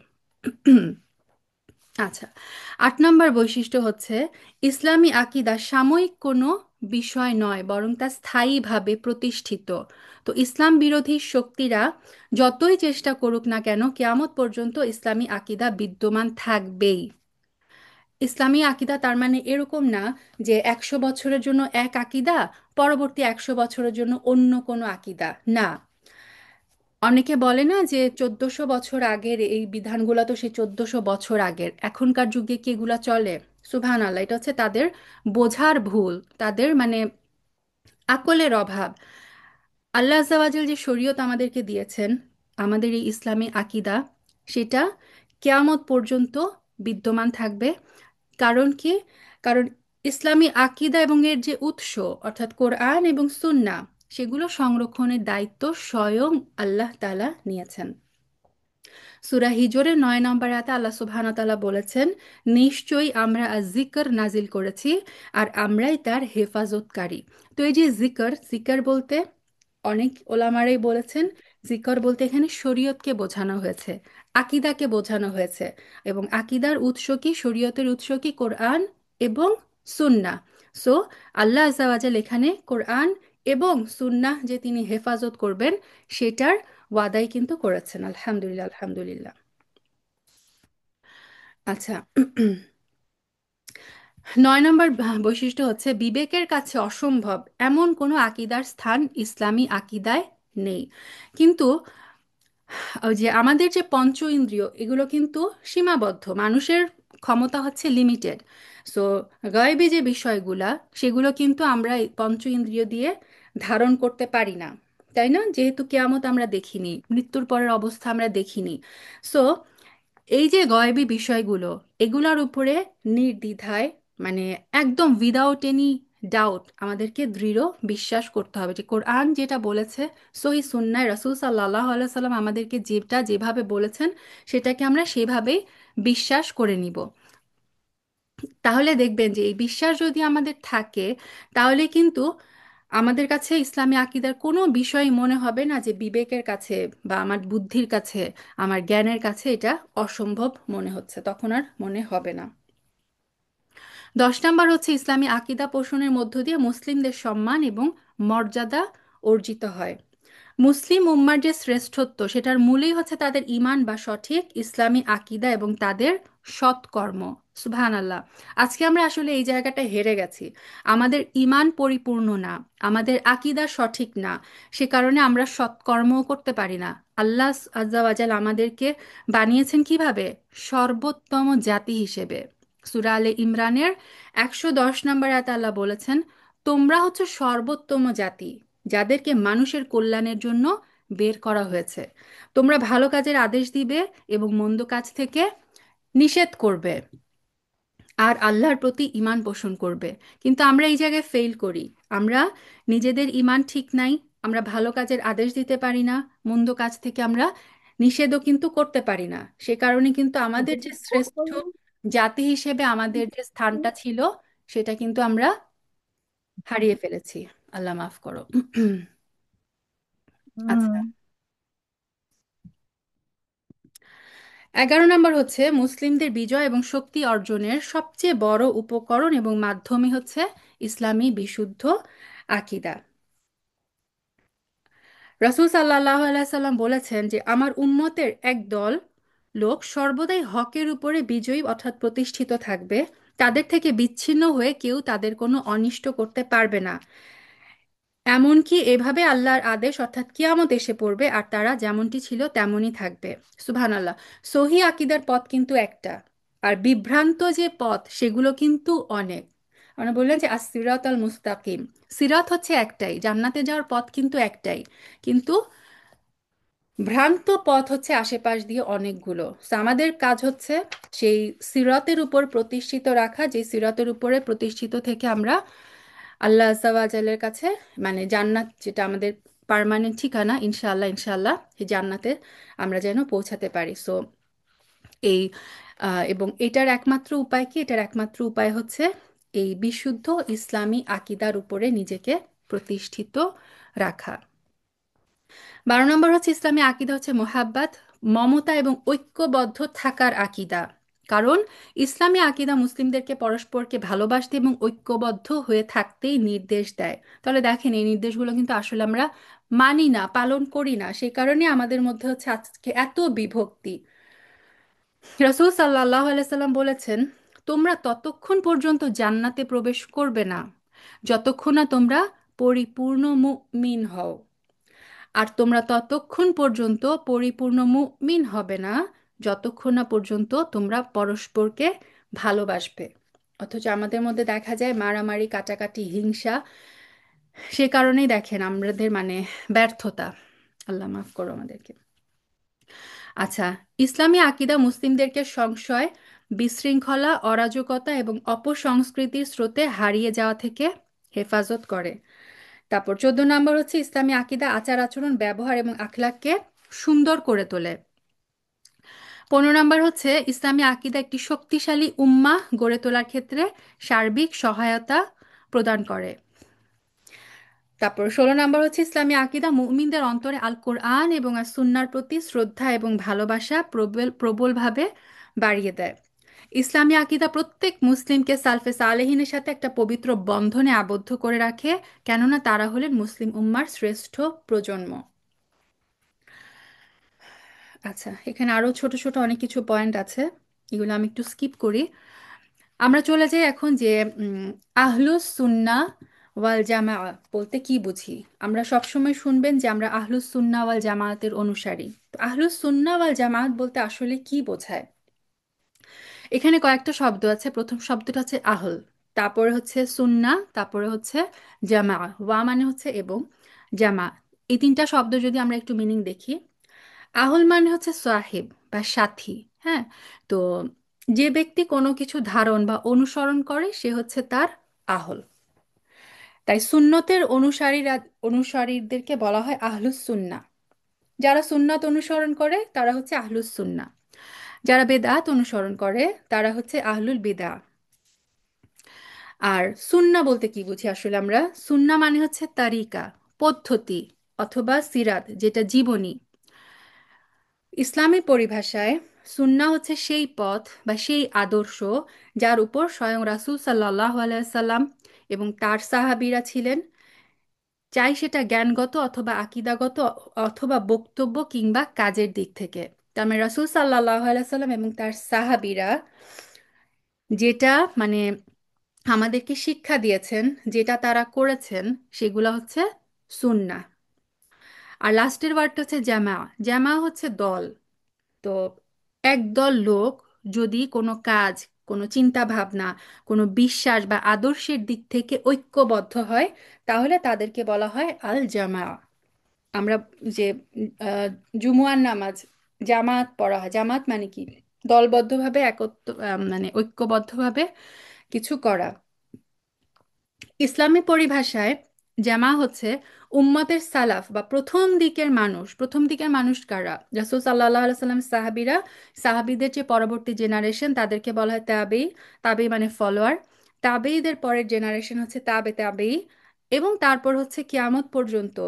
আচ্ছা, 8 নম্বর বৈশিষ্ট্য হচ্ছে ইসলামী আকিদা সাময়িক কোনো বিষয় নয়, বরং তা স্থায়ীভাবে প্রতিষ্ঠিত। তো ইসলাম বিরোধী শক্তিরা যতই চেষ্টা করুক না কেন, কিয়ামত পর্যন্ত ইসলামী আকিদা বিদ্যমান থাকবেই। ইসলামী আকিদা তার মানে এরকম না যে 100 বছরের জন্য এক আকিদা, পরবর্তী 100 বছরের জন্য অন্য কোনো আকিদা, না। অনেকে বলে না যে 1400 বছর আগের এই বিধানগুলো তো সেই 1400 বছর আগের, এখনকার যুগে কি এগুলা চলে? সুবহানাল্লাহ, এটা হচ্ছে তাদের বোঝার ভুল, তাদের মানে আকলের অভাব। আল্লাহ আজ্জাওয়াজাল যে শরীয়ত আমাদেরকে দিয়েছেন, আমাদের এই ইসলামী আকিদা, সেটা কেয়ামত পর্যন্ত বিদ্যমান থাকবে। কারণ কি? কারণ ইসলামী আকিদা এবং এর যে উৎস, অর্থাৎ কোরআন এবং সুন্নাহ, সেগুলো সংরক্ষণের দায়িত্ব স্বয়ং আল্লাহ তাআলা নিয়েছেন। সূরা হিজরের 9 নম্বর আয়াতে আল্লাহ সুবহানাহু ওয়া তাআলা বলেছেন, নিশ্চয়ই আমরা জিকর নাজিল করেছি আর আমরাই তার হেফাজতকারী। তো এই যে জিকর, জিকর বলতে অনেক ওলামারাই বলেছেন, জিকর বলতে এখানে শরীয়তকে বোঝানো হয়েছে, আকিদাকে বোঝানো হয়েছে। এবং আকিদার উৎস কি, শরীয়তের উৎস কি? কোরআন এবং সুন্নাহ। সো আল্লাহ আজ্জাওয়াজাল এখানে কোরআন এবং সুন্নাহ যে তিনি হেফাজত করবেন সেটার ওয়াদাই কিন্তু করেছেন। আলহামদুলিল্লাহ, আলহামদুলিল্লাহ। আচ্ছা, 9 নম্বর বৈশিষ্ট্য হচ্ছে বিবেকের কাছে অসম্ভব এমন কোনো আকিদার স্থান ইসলামী আকিদায় নেই। কিন্তু ওই যে আমাদের যে পঞ্চ ইন্দ্রিয় এগুলো কিন্তু সীমাবদ্ধ, মানুষের ক্ষমতা হচ্ছে লিমিটেড। সো গায়বী যে বিষয়গুলা সেগুলো কিন্তু আমরা এই পঞ্চ ইন্দ্রিয় দিয়ে ধারণ করতে পারি না, তাই না? যেহেতু কেয়ামত আমরা দেখিনি, মৃত্যুর পরের অবস্থা আমরা দেখিনি। সো এই যে গয়েবী বিষয়গুলো এগুলোর উপরে নির্দ্বিধায়, মানে একদম উইদাউট এনি ডাউট আমাদেরকে দৃঢ় বিশ্বাস করতে হবে যে কোরআন যেটা বলেছে, সহি সুন্নাহ রাসূল সাল্লাল্লাহু আলাইহি সাল্লাম আমাদেরকে যেটা যেভাবে বলেছেন সেটাকে আমরা সেভাবেই বিশ্বাস করে নিব। তাহলে দেখবেন যে এই বিশ্বাস যদি আমাদের থাকে তাহলে কিন্তু আমাদের কাছে ইসলামী আকিদার কোনো বিষয় মনে হবে না যে বিবেকের কাছে বা আমার বুদ্ধির কাছে, আমার জ্ঞানের কাছে এটা অসম্ভব মনে হচ্ছে, তখন আর মনে হবে না। 10 নম্বর হচ্ছে ইসলামী আকিদা পোষণের মধ্য দিয়ে মুসলিমদের সম্মান এবং মর্যাদা অর্জিত হয়। মুসলিম উম্মার যে শ্রেষ্ঠত্ব সেটার মূলেই হচ্ছে তাদের ঈমান বা সঠিক ইসলামী আকিদা এবং তাদের সৎকর্ম। সুবহানাল্লাহ। আজকে আমরা আসলে এই জায়গাটায় হেরে গেছি। আমাদের ঈমান পরিপূর্ণ না, আমাদের আকিদা সঠিক না, সে কারণে আমরা সৎকর্মও করতে পারি না। আল্লাহ আজ্জা ওয়াজাল আমাদেরকে বানিয়েছেন কিভাবে? সর্বোত্তম জাতি হিসেবে। সূরা আলে ইমরানের 110 নম্বর আয়াতে আল্লাহ বলেছেন, তোমরা হচ্ছে সর্বোত্তম জাতি যাদেরকে মানুষের কল্যাণের জন্য বের করা হয়েছে। তোমরা ভালো কাজের আদেশ দিবে এবং মন্দ কাজ থেকে নিষেধ করবে আর আল্লাহর প্রতি ঈমান পোষণ করবে। কিন্তু আমরা এই জায়গায় ফেল করি। আমরা নিজেদের ঈমান ঠিক নাই, আমরা ভালো কাজের আদেশ দিতে পারি না, মন্দ কাজ থেকে আমরা নিষেধও কিন্তু করতে পারি না। সে কারণে কিন্তু আমাদের যে শ্রেষ্ঠ জাতি হিসেবে আমাদের যে স্থানটা ছিল সেটা কিন্তু আমরা হারিয়ে ফেলেছি। আল্লাহ মাফ করো। হুম। আচ্ছা, 11 নম্বর হচ্ছে মুসলিমদের বিজয় এবং শক্তি অর্জনের সবচেয়ে বড় উপকরণ এবং মাধ্যমই হচ্ছে ইসলামী বিশুদ্ধ আকিদা। রাসূল সাল্লাল্লাহু আলাইহি সাল্লাম বলেছেন যে আমার উম্মতের এক দল লোক সর্বদাই হকের উপরে বিজয়ী অর্থাৎ প্রতিষ্ঠিত থাকবে, তাদের থেকে বিচ্ছিন্ন হয়ে কেউ তাদের কোনো অনিষ্ট করতে পারবে না। এমনকি এভাবে আল্লাহর আদেশ অর্থাৎ কিয়ামত এসে পড়বে আর তারা যেমনটি ছিল তেমনই থাকবে। সুবহানাল্লাহ। সহি আকিদার পথ কিন্তু একটা, আর বিভ্রান্ত যে পথ সেগুলো কিন্তু অনেক। আমরা বললেন যে সিরাত আল মুস্তাকিম, সিরাত হচ্ছে একটাই, জান্নাতে যাওয়ার পথ কিন্তু একটাই, কিন্তু ভ্রান্ত পথ হচ্ছে আশেপাশ দিয়ে অনেকগুলো। So, আমাদের কাজ হচ্ছে সেই সিরাতের উপর প্রতিষ্ঠিত রাখা, যে সিরাতের উপরে প্রতিষ্ঠিত থেকে আমরা আল্লাহ আজ্জাওয়াজালের কাছে, মানে জান্নাত যেটা আমাদের পার্মানেন্ট ঠিকানা, ইনশাআল্লাহ ইনশাআল্লাহ এই জান্নাতে আমরা যেন পৌঁছাতে পারি। সো এই এবং এটার একমাত্র উপায় কি? এটার একমাত্র উপায় হচ্ছে এই বিশুদ্ধ ইসলামী আকিদার উপরে নিজেকে প্রতিষ্ঠিত রাখা। 12 নম্বর হচ্ছে ইসলামী আকিদা হচ্ছে মোহাব্বাত, মমতা এবং ঐক্যবদ্ধ থাকার আকিদা। কারণ ইসলামী আকিদা মুসলিমদেরকে পরস্পরকে ভালোবাসতে এবং ঐক্যবদ্ধ হয়ে থাকতেই নির্দেশ দেয়। তাহলে দেখেন এই নির্দেশগুলো কিন্তু আসলে আমরা মানি না, পালন করি না, সেই কারণে আমাদের মধ্যে হচ্ছে আজকে এত বিভক্তি। রাসূল সাল্লাল্লাহু আলাইহি সাল্লাম বলেছেন, তোমরা ততক্ষণ পর্যন্ত জান্নাতে প্রবেশ করবে না যতক্ষণ না তোমরা পরিপূর্ণ মুমিন হও, আর তোমরা ততক্ষণ পর্যন্ত পরিপূর্ণ মুমিন হবে না যতক্ষণ না পর্যন্ত তোমরা পরস্পরকে ভালোবাসবে। অথচ আমাদের মধ্যে দেখা যায় মারামারি, কাটাকাটি, হিংসা। সে কারণেই দেখেন আমাদের মানে ব্যর্থতা। আল্লাহ মাফ করো আমাদেরকে। আচ্ছা, ইসলামী আকিদা মুসলিমদেরকে সংশয়, বিশৃঙ্খলা, অরাজকতা এবং অপসংস্কৃতির স্রোতে হারিয়ে যাওয়া থেকে হেফাজত করে। তারপর 14 নম্বর হচ্ছে ইসলামী আকিদা আচার আচরণ, ব্যবহার এবং আখলাককে সুন্দর করে তোলে। 15 নম্বর হচ্ছে ইসলামী আকিদা একটি শক্তিশালী উম্মাহ গড়ে তোলার ক্ষেত্রে সার্বিক সহায়তা প্রদান করে। তারপর 16 নম্বর হচ্ছে ইসলামী আকিদা মুমিনদের অন্তরে আল কোরআন এবং আর সুন্নাহর প্রতি শ্রদ্ধা এবং ভালোবাসা প্রবলভাবে বাড়িয়ে দেয়। ইসলামী আকিদা প্রত্যেক মুসলিমকে সালফে সালেহিনের সাথে একটা পবিত্র বন্ধনে আবদ্ধ করে রাখে, কেননা তারা হলেন মুসলিম উম্মার শ্রেষ্ঠ প্রজন্ম। আচ্ছা, এখানে আরো ছোট ছোট অনেক কিছু পয়েন্ট আছে, এগুলো আমি একটু স্কিপ করি। আমরা চলে যাই এখন যে আহলুস সুন্নাহ ওয়াল জামা বলতে কি বুঝি। আমরা সবসময় শুনবেন যে আমরা আহলুস সুন্নাহ ওয়াল জামায়াতের অনুসারী। তো আহলুস সুন্নাহ ওয়াল জামায়াত বলতে আসলে কি বোঝায়? এখানে কয়েকটা শব্দ আছে। প্রথম শব্দটা হচ্ছে আহল, তারপরে হচ্ছে সুন্না, তারপরে হচ্ছে জামা। ওয়া মানে হচ্ছে এবং, জামা। এই তিনটা শব্দ যদি আমরা একটু মিনিং দেখি, আহল মানে হচ্ছে সাহেব বা সাথী। হ্যাঁ, তো যে ব্যক্তি কোনো কিছু ধারণ বা অনুসরণ করে সে হচ্ছে তার আহল। তাই সুন্নতের অনুসারীদেরকে বলা হয় আহলুস সুন্নাহ। যারা সুন্নাত অনুসরণ করে তারা হচ্ছে আহলুস সুন্নাহ। যারা বেদাত অনুসরণ করে তারা হচ্ছে আহলুল বিদা। আর সুন্না বলতে কি বুঝি আসলে আমরা? সুন্না মানে হচ্ছে তারিকা, পদ্ধতি, অথবা সিরাত, যেটা জীবনী। ইসলামী পরিভাষায় সুন্না হচ্ছে সেই পথ বা সেই আদর্শ যার উপর স্বয়ং রাসূল সাল্লাল্লাহু আলাইহি সাল্লাম এবং তার সাহাবীরা ছিলেন, চাই সেটা জ্ঞানগত অথবা আকীদাগত অথবা বক্তব্য কিংবা কাজের দিক থেকে। তার মানে রাসূল সাল্লাল্লাহু আলাইহি সাল্লাম এবং তার সাহাবীরা যেটা মানে আমাদেরকে শিক্ষা দিয়েছেন, যেটা তারা করেছেন, সেগুলো হচ্ছে সুন্নাহ। আর লাস্টের ওয়ার্ডটা হচ্ছে জামা। জামা হচ্ছে দল। তো একদল লোক যদি কোনো কাজ, কোনো চিন্তা ভাবনা, কোনো বিশ্বাস বা আদর্শের দিক থেকে ঐক্যবদ্ধ হয়, তাহলে তাদেরকে বলা হয় আল জামা। আমরা যে আহ, জুমুয়ার নামাজ জামাত পড়া হয়, জামাত মানে কি? দলবদ্ধভাবে একত্র, মানে ঐক্যবদ্ধভাবে কিছু করা। ইসলামী পরিভাষায় জামা হচ্ছে উম্মতের সালাফ বা প্রথম দিকের মানুষ। প্রথম দিকের মানুষ কারা? রাসূল সাল্লাল্লাহু আলাইহি সাল্লাম সাহাবীরা, সাহাবীদের যে পরবর্তী জেনারেশন তাদেরকে বলা হয় তাবেই। তাবেই মানে ফলোয়ার। তাবেইদের পরের জেনারেশন হচ্ছে তাবে তাবেই। এবং তারপর হচ্ছে কিয়ামত পর্যন্ত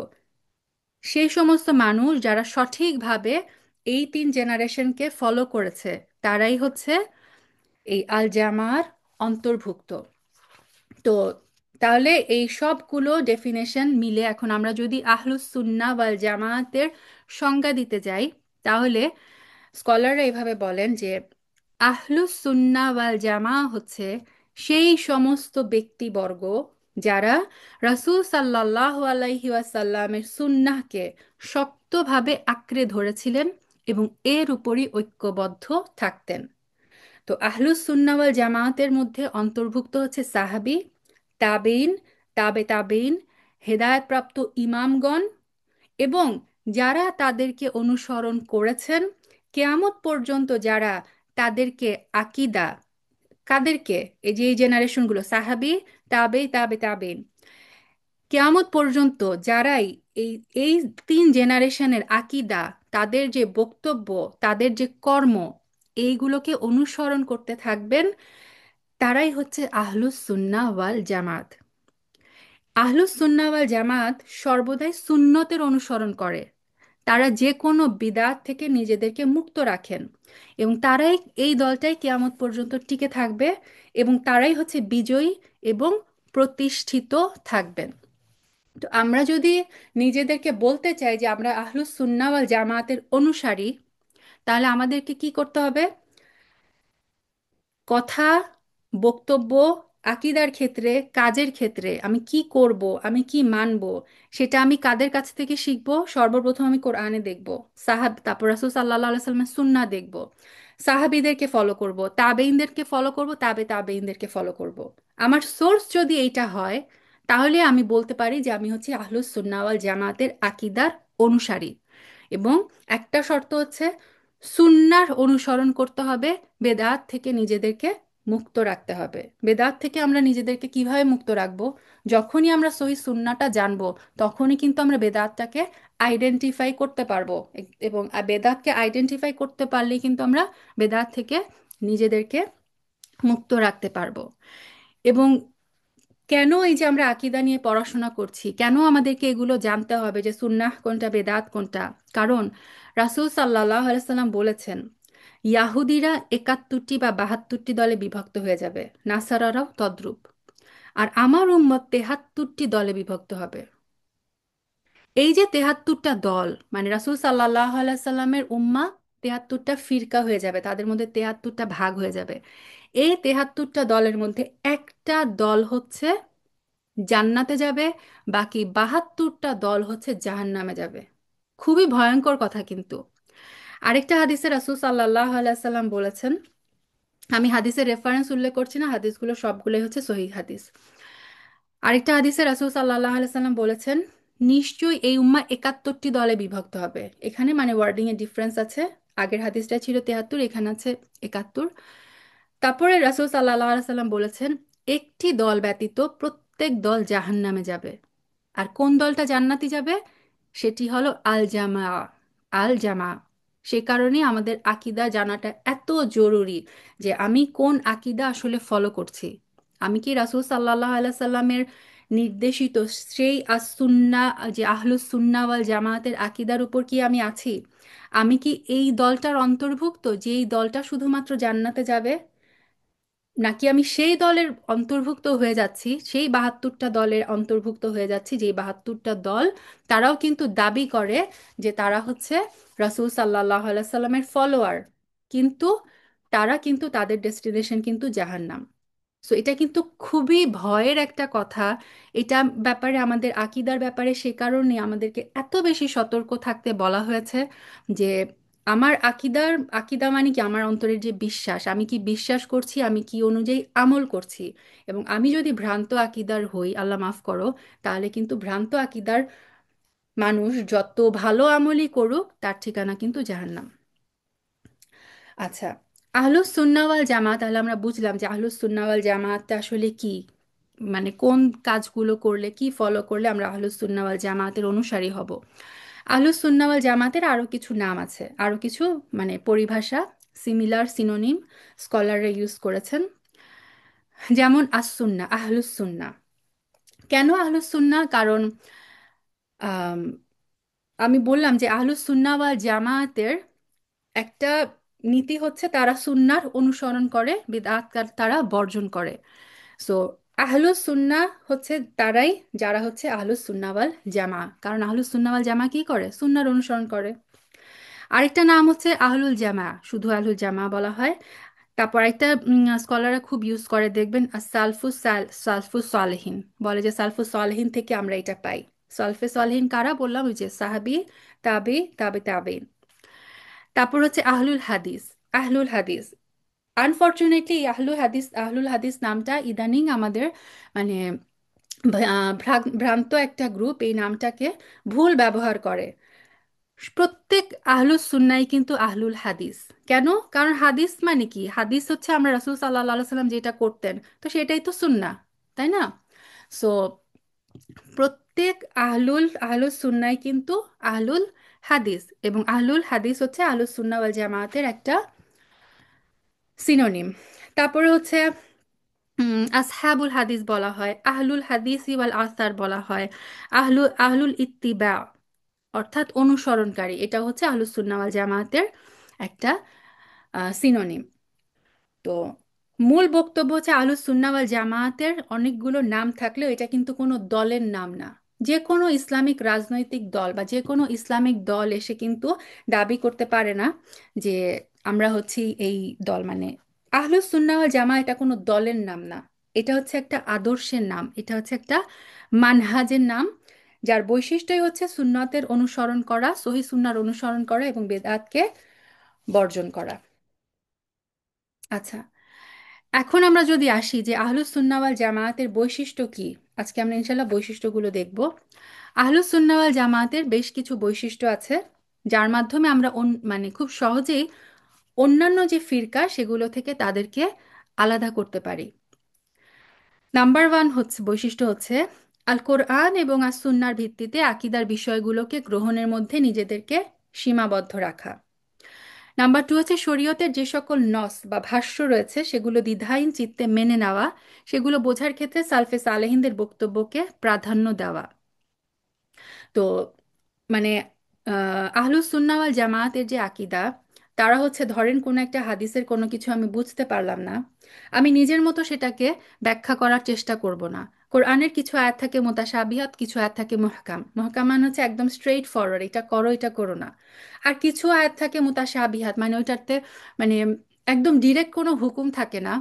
সেই সমস্ত মানুষ যারা সঠিকভাবে এই তিন জেনারেশনকে ফলো করেছে, তারাই হচ্ছে এই আল জামার অন্তর্ভুক্ত। তো তাহলে এই সবগুলো ডেফিনেশন মিলে এখন আমরা যদি আহলুস সুন্নাহ ওয়াল জামায়াতের সংজ্ঞা দিতে যাই, তাহলে স্কলাররা এভাবে বলেন যে আহলুস সুন্নাহ ওয়াল জামা হচ্ছে সেই সমস্ত ব্যক্তিবর্গ যারা রাসূল সাল্লাল্লাহু আলাইহি ওয়াসাল্লামের সুন্নাহকে শক্তভাবে আঁকড়ে ধরেছিলেন এবং এর উপরই ঐক্যবদ্ধ থাকতেন। তো আহলুস সুন্নাহ ওয়াল জামায়াতের মধ্যে অন্তর্ভুক্ত হচ্ছে সাহাবী, তাবেইন, তাবে তাবেইন, হেদায়েতপ্রাপ্ত ইমামগণ এবং যারা তাদেরকে অনুসরণ করেছেন কেয়ামত পর্যন্ত, যারা তাদেরকে আকিদা, কাদেরকে? এই যে এই জেনারেশনগুলো সাহাবী, তাবেই, তাবে তাবেইন, কেয়ামত পর্যন্ত যারাই এই এই তিন জেনারেশনের আকিদা, তাদের যে বক্তব্য, তাদের যে কর্ম, এইগুলোকে অনুসরণ করতে থাকবেন, তারাই হচ্ছে আহলুস সুন্নাহ ওয়াল জামাত। আহলুস সুন্নাহ ওয়াল জামাত সর্বদাই সুন্নতের অনুসরণ করে। তারা যে কোনো বিদআত থেকে নিজেদেরকে মুক্ত রাখেন এবং তারাই, এই দলটাই কিয়ামত পর্যন্ত টিকে থাকবে এবং তারাই হচ্ছে বিজয়ী এবং প্রতিষ্ঠিত থাকবেন। তো আমরা যদি নিজেদেরকে বলতে চাই যে আমরা আহলুস সুন্নাহ ওয়াল জামাতের অনুসারী, তাহলে আমাদেরকে কি করতে হবে? কথা, বক্তব্য, আকিদার ক্ষেত্রে, কাজের ক্ষেত্রে আমি কি করব, আমি কি মানব, সেটা আমি কাদের কাছ থেকে শিখবো? সর্বপ্রথম আমি কোরআনে দেখব, তারপর রাসূল সাল্লাল্লাহু আলাইহি সাল্লামের সুন্নাহ দেখব, সাহাবীদেরকে ফলো করব, তাবেইনদেরকে ফলো করব, তাবে তাবেইনদেরকে ফলো করব। আমার সোর্স যদি এইটা হয়, তাহলে আমি বলতে পারি যে আমি হচ্ছে আহলুস সুন্নাহ ওয়াল জামাতের আকিদার অনুসারী। এবং একটা শর্ত হচ্ছে সুন্নাহর অনুসরণ করতে হবে, বেদাত থেকে নিজেদেরকে মুক্ত রাখতে হবে। বেদাত থেকে আমরা নিজেদেরকে কিভাবে মুক্ত রাখবো? যখনই আমরা সহি সুন্নাহটা জানবো, তখনই কিন্তু আমরা বেদাতটাকে আইডেন্টিফাই করতে পারবো। এবং বেদাতকে আইডেন্টিফাই করতে পারলেই কিন্তু আমরা বেদাত থেকে নিজেদেরকে মুক্ত রাখতে পারবো। এবং কেন এই যে আমরা আকীদা নিয়ে পড়াশোনা করছি, কেন আমাদেরকে এগুলো জানতে হবে যে সুন্নাহ কোনটা, বেদাত কোনটা? কারণ রাসূল সাল্লাল্লাহু আলাইহি সাল্লাম বলেছেন, ইয়াহুদিরা 71টি বা 72টি দলে বিভক্ত হয়ে যাবে, নাসারারাও তদ্রূপ। আর আমার উম্মত 73টি দলে বিভক্ত হবে। এই যে 73টা দল, মানে রাসূল সাল্লাল্লাহু আলাইহি সাল্লামের উম্মা 73টা ফিরকা হয়ে যাবে, তাদের মধ্যে 73টা ভাগ হয়ে যাবে। এই 73টা দলের মধ্যে একটা দল হচ্ছে জান্নাতে যাবে, বাকি 72টা দল হচ্ছে জাহান্নামে যাবে। খুবই ভয়ঙ্কর কথা কিন্তু। আরেকটা হাদিসে রাসূল সাল্লাল্লাহু আলাইহি সাল্লাম বলেছেন, আমি হাদিসের রেফারেন্স উল্লেখ করছি না, হাদিসগুলো সবগুলোই হচ্ছে সহিহ হাদিস। আরেকটা হাদিসে রাসূল সাল্লাল্লাহু আলাইহি সাল্লাম বলেছেন, নিশ্চয়ই এই উম্মাহ 71টি দলে বিভক্ত হবে। এখানে মানে ওয়ার্ডিং এর ডিফারেন্স আছে, আগের হাদিসটা ছিল 73, এখানে আছে 71। তারপরে রাসূল সাল্লাল্লাহু আলাইহি সাল্লাম বলেছেন, একটি দল ব্যতীত প্রত্যেক দল জাহান্নামে যাবে। আর কোন দলটা জান্নাতি যাবে? সেটি হলো আল জামা। আল জামা। সে কারণে আমাদের আকীদা জানাটা এত জরুরি, যে আমি কোন আকীদা আসলে ফলো করছি। আমি কি রাসূল সাল্লাল্লাহু আলাইহি সাল্লামের নির্দেশিত সেই সুন্না, যে আহলুস সুন্নাহ ওয়াল জামায়াতের আকীদার উপর কি আমি আছি? আমি কি এই দলটার অন্তর্ভুক্ত, যে এই দলটা শুধুমাত্র জান্নাতে যাবে? নাকি আমি সেই দলের অন্তর্ভুক্ত হয়ে যাচ্ছি, সেই 72টা দলের অন্তর্ভুক্ত হয়ে যাচ্ছি, যে 72টা দল তারাও কিন্তু দাবি করে যে তারা হচ্ছে রাসূল সাল্লাল্লাহু আলাইহি সাল্লামের ফলোয়ার, কিন্তু তারা কিন্তু তাদের ডেস্টিনেশন কিন্তু জাহান্নাম। সো এটা কিন্তু খুবই ভয়ের একটা কথা। এটা ব্যাপারে, আমাদের আকীদার ব্যাপারে সে কারণে আমাদেরকে এত বেশি সতর্ক থাকতে বলা হয়েছে, যে আমার আকীদা মানে কি আমার অন্তরের যে বিশ্বাস, আমি কি বিশ্বাস করছি, আমি কি অনুযায়ী আমল করছি। এবং আমি যদি ভ্রান্ত আকীদার হই, আল্লাহ মাফ করো, তাহলে কিন্তু ভ্রান্ত আকীদার মানুষ যত ভালো আমলই করুক, তার ঠিকানা কিন্তু জাহান্নাম। আচ্ছা, আহলুস সুন্নাহ ওয়াল জামাত, তাহলে আমরা বুঝলাম যে আহলুস সুন্নাহ ওয়াল জামাতটা আসলে কি, মানে কোন কাজগুলো করলে, কি ফলো করলে আমরা আহলুস সুন্নাহ ওয়াল জামাতের অনুসারী হব। আহলুস সুন্নাহ ওয়াল জামাতের আরো কিছু নাম আছে, আরো কিছু মানে পরিভাষা, সিমিলার সিনোনিম স্কলাররা ইউজ করেছেন। যেমন সুন্নাহ, আহলুস সুন্নাহ। কেন আহলুস সুন্নাহ? কারণ আম, আমি বললাম যে আহলুস সুন্নাহ ওয়াল জামাতের একটা নীতি হচ্ছে তারা সুন্নাহর অনুসরণ করে, বিদআত তারা বর্জন করে। সো আহলুস সুন্নাহ হচ্ছে তারাই, যারা হচ্ছে আহলুস সুন্নাহ ওয়াল জামা। কারণ আহলুস সুন্নাহ ওয়াল জামা কি করে? সুন্নাহর অনুসরণ করে। আরেকটা নাম হচ্ছে আহলুল জামা, শুধু আহলুল জামা বলা হয়। তারপর একটা স্কলাররা খুব ইউজ করে, দেখবেন সালফুস সালেহিন, বলে যে সালফুস সালেহিন থেকে আমরা এটা পাই। সালফে সালেহিন কারা? বললাম ওই যে সাহাবী, তাবি, তাবে। তারপর হচ্ছে আহলুল হাদিস। আহলুল হাদিস, আনফরচুনেটলি আহলুল হাদিস নামটা ইদানিং আমাদের মানে ভ্রান্ত একটা গ্রুপ এই নামটাকে ভুল ব্যবহার করে। প্রত্যেক আহলুস সুন্নাই কিন্তু আহলুল হাদিস। কেন? কারণ হাদিস মানে কি? হাদিস হচ্ছে আমরা রাসূল সাল্লাল্লাহু আলাইহি সাল্লাম যেটা করতেন, তো সেটাই তো সুন্নাহ, তাই না? সো প্রত্যেক আহলুস সুন্নাই কিন্তু আহলুল হাদিস, এবং আহলুল হাদিস হচ্ছে আহলুস সুন্নাহ ওয়াল জামায়াতের একটা সিনোনিম। তারপরে হচ্ছে আসহাবুল হাদিস বলা হয়, আহলুল হাদিস ওয়াল আসার বলা হয়, আহলুল ইত্তিবা অর্থাৎ অনুসরণকারী, এটা হচ্ছে আহলুস সুন্নাহ ওয়াল জামায়াতের একটা সিনোনিম। তো মূল বক্তব্য হচ্ছে আহলুস সুন্নাহ ওয়াল জামায়াতের অনেকগুলো নাম থাকলেও এটা কিন্তু কোনো দলের নাম না। যে কোনো ইসলামিক রাজনৈতিক দল বা যে কোনো ইসলামিক দল এসে কিন্তু দাবি করতে পারে না যে আমরা হচ্ছি এই দল। মানে আহলুস সুন্নাহ ওয়াল জামা এটা কোনো দলের নাম না, এটা হচ্ছে একটা আদর্শের নাম, এটা হচ্ছে একটা মানহাজের নাম, যার বৈশিষ্ট্যই হচ্ছে সুন্নাতের অনুসরণ করা, সহি সুন্নাহর অনুসরণ করা এবং বেদাতকে বর্জন করা। আচ্ছা, এখন আমরা যদি আসি যে আহলুস সুন্নাহ ওয়াল জামায়াতের বৈশিষ্ট্য কি, আজকে আমরা ইনশাল্লাহ বৈশিষ্ট্যগুলো দেখব। আহলুস সুন্নাহ ওয়াল জামায়াতের বেশ কিছু বৈশিষ্ট্য আছে, যার মাধ্যমে আমরা মানে খুব সহজেই অন্যান্য যে ফিরকা সেগুলো থেকে তাদেরকে আলাদা করতে পারি। নাম্বার ওয়ান হচ্ছে, বৈশিষ্ট্য হচ্ছে আল কোরআন এবং আস সুন্নাহর ভিত্তিতে আকীদার বিষয়গুলোকে গ্রহণের মধ্যে নিজেদেরকে সীমাবদ্ধ রাখা। নাম্বার টু হচ্ছে শরীয়তের যে সকল নস বা ভাষ্য রয়েছে সেগুলো দ্বিধাহীন চিত্তে মেনে নেওয়া, সেগুলো বোঝার ক্ষেত্রে সালফে সালেহিনদের বক্তব্যকে প্রাধান্য দেওয়া। তো মানে আহলুস সুন্নাহ ওয়াল জামায়াতের যে আকীদা, তারা হচ্ছে ধরেন কোনো একটা হাদিসের কোনো কিছু আমি বুঝতে পারলাম না, আমি নিজের মতো সেটাকে ব্যাখ্যা করার চেষ্টা করব না। কোরআনের কিছু আয়াত থাকে মুতাশাবিহাত, কিছু আয়াত থাকে মুহকাম। মুহকাম মানে হচ্ছে একদম স্ট্রেইট ফরওয়ার্ড, এটা করো এটা করো না। আর কিছু আয়াত থাকে মুতাশাবিহাত, মানে ওইটাতে মানে একদম ডিরেক্ট কোনো হুকুম থাকে না।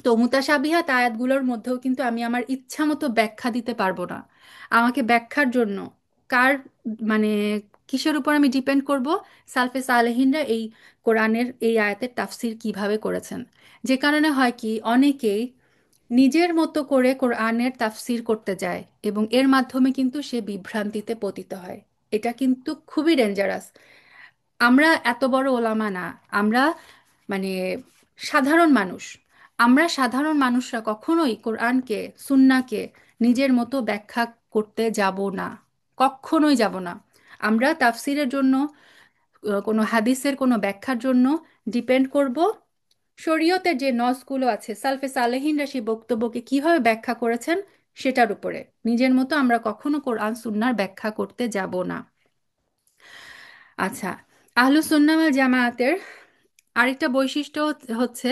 তো মুতাশাবিহাত আয়াতগুলোর মধ্যেও কিন্তু আমি আমার ইচ্ছা মতো ব্যাখ্যা দিতে পারবো না। আমাকে ব্যাখ্যার জন্য কার মানে কিসের উপর আমি ডিপেন্ড করব? সালফে সালেহিনরা এই কোরআনের এই আয়াতের তাফসির কিভাবে করেছেন। যে কারণে হয় কি, অনেকেই নিজের মতো করে কোরআনের তাফসির করতে যায় এবং এর মাধ্যমে কিন্তু সে বিভ্রান্তিতে পতিত হয়। এটা কিন্তু খুবই ডেঞ্জারাস। আমরা এত বড় ওলামা না, আমরা মানে সাধারণ মানুষ। আমরা সাধারণ মানুষরা কখনোই কোরআনকে, সুন্নাহকে নিজের মতো ব্যাখ্যা করতে যাব না, কখনোই যাব না। আমরা তাফসিরের জন্য, কোনো হাদিসের কোনো ব্যাখ্যার জন্য ডিপেন্ড করব শরীয়তের যে নসগুলো আছে, সালফে সালেহিনরা সেই বক্তব্যকে কিভাবে ব্যাখ্যা করেছেন সেটার উপরে। নিজের মতো আমরা কখনো কোরআন সুন্নাহর ব্যাখ্যা করতে যাব না। আচ্ছা, আহলুস সুন্নাহ ওয়াল জামায়াতের আরেকটা বৈশিষ্ট্য হচ্ছে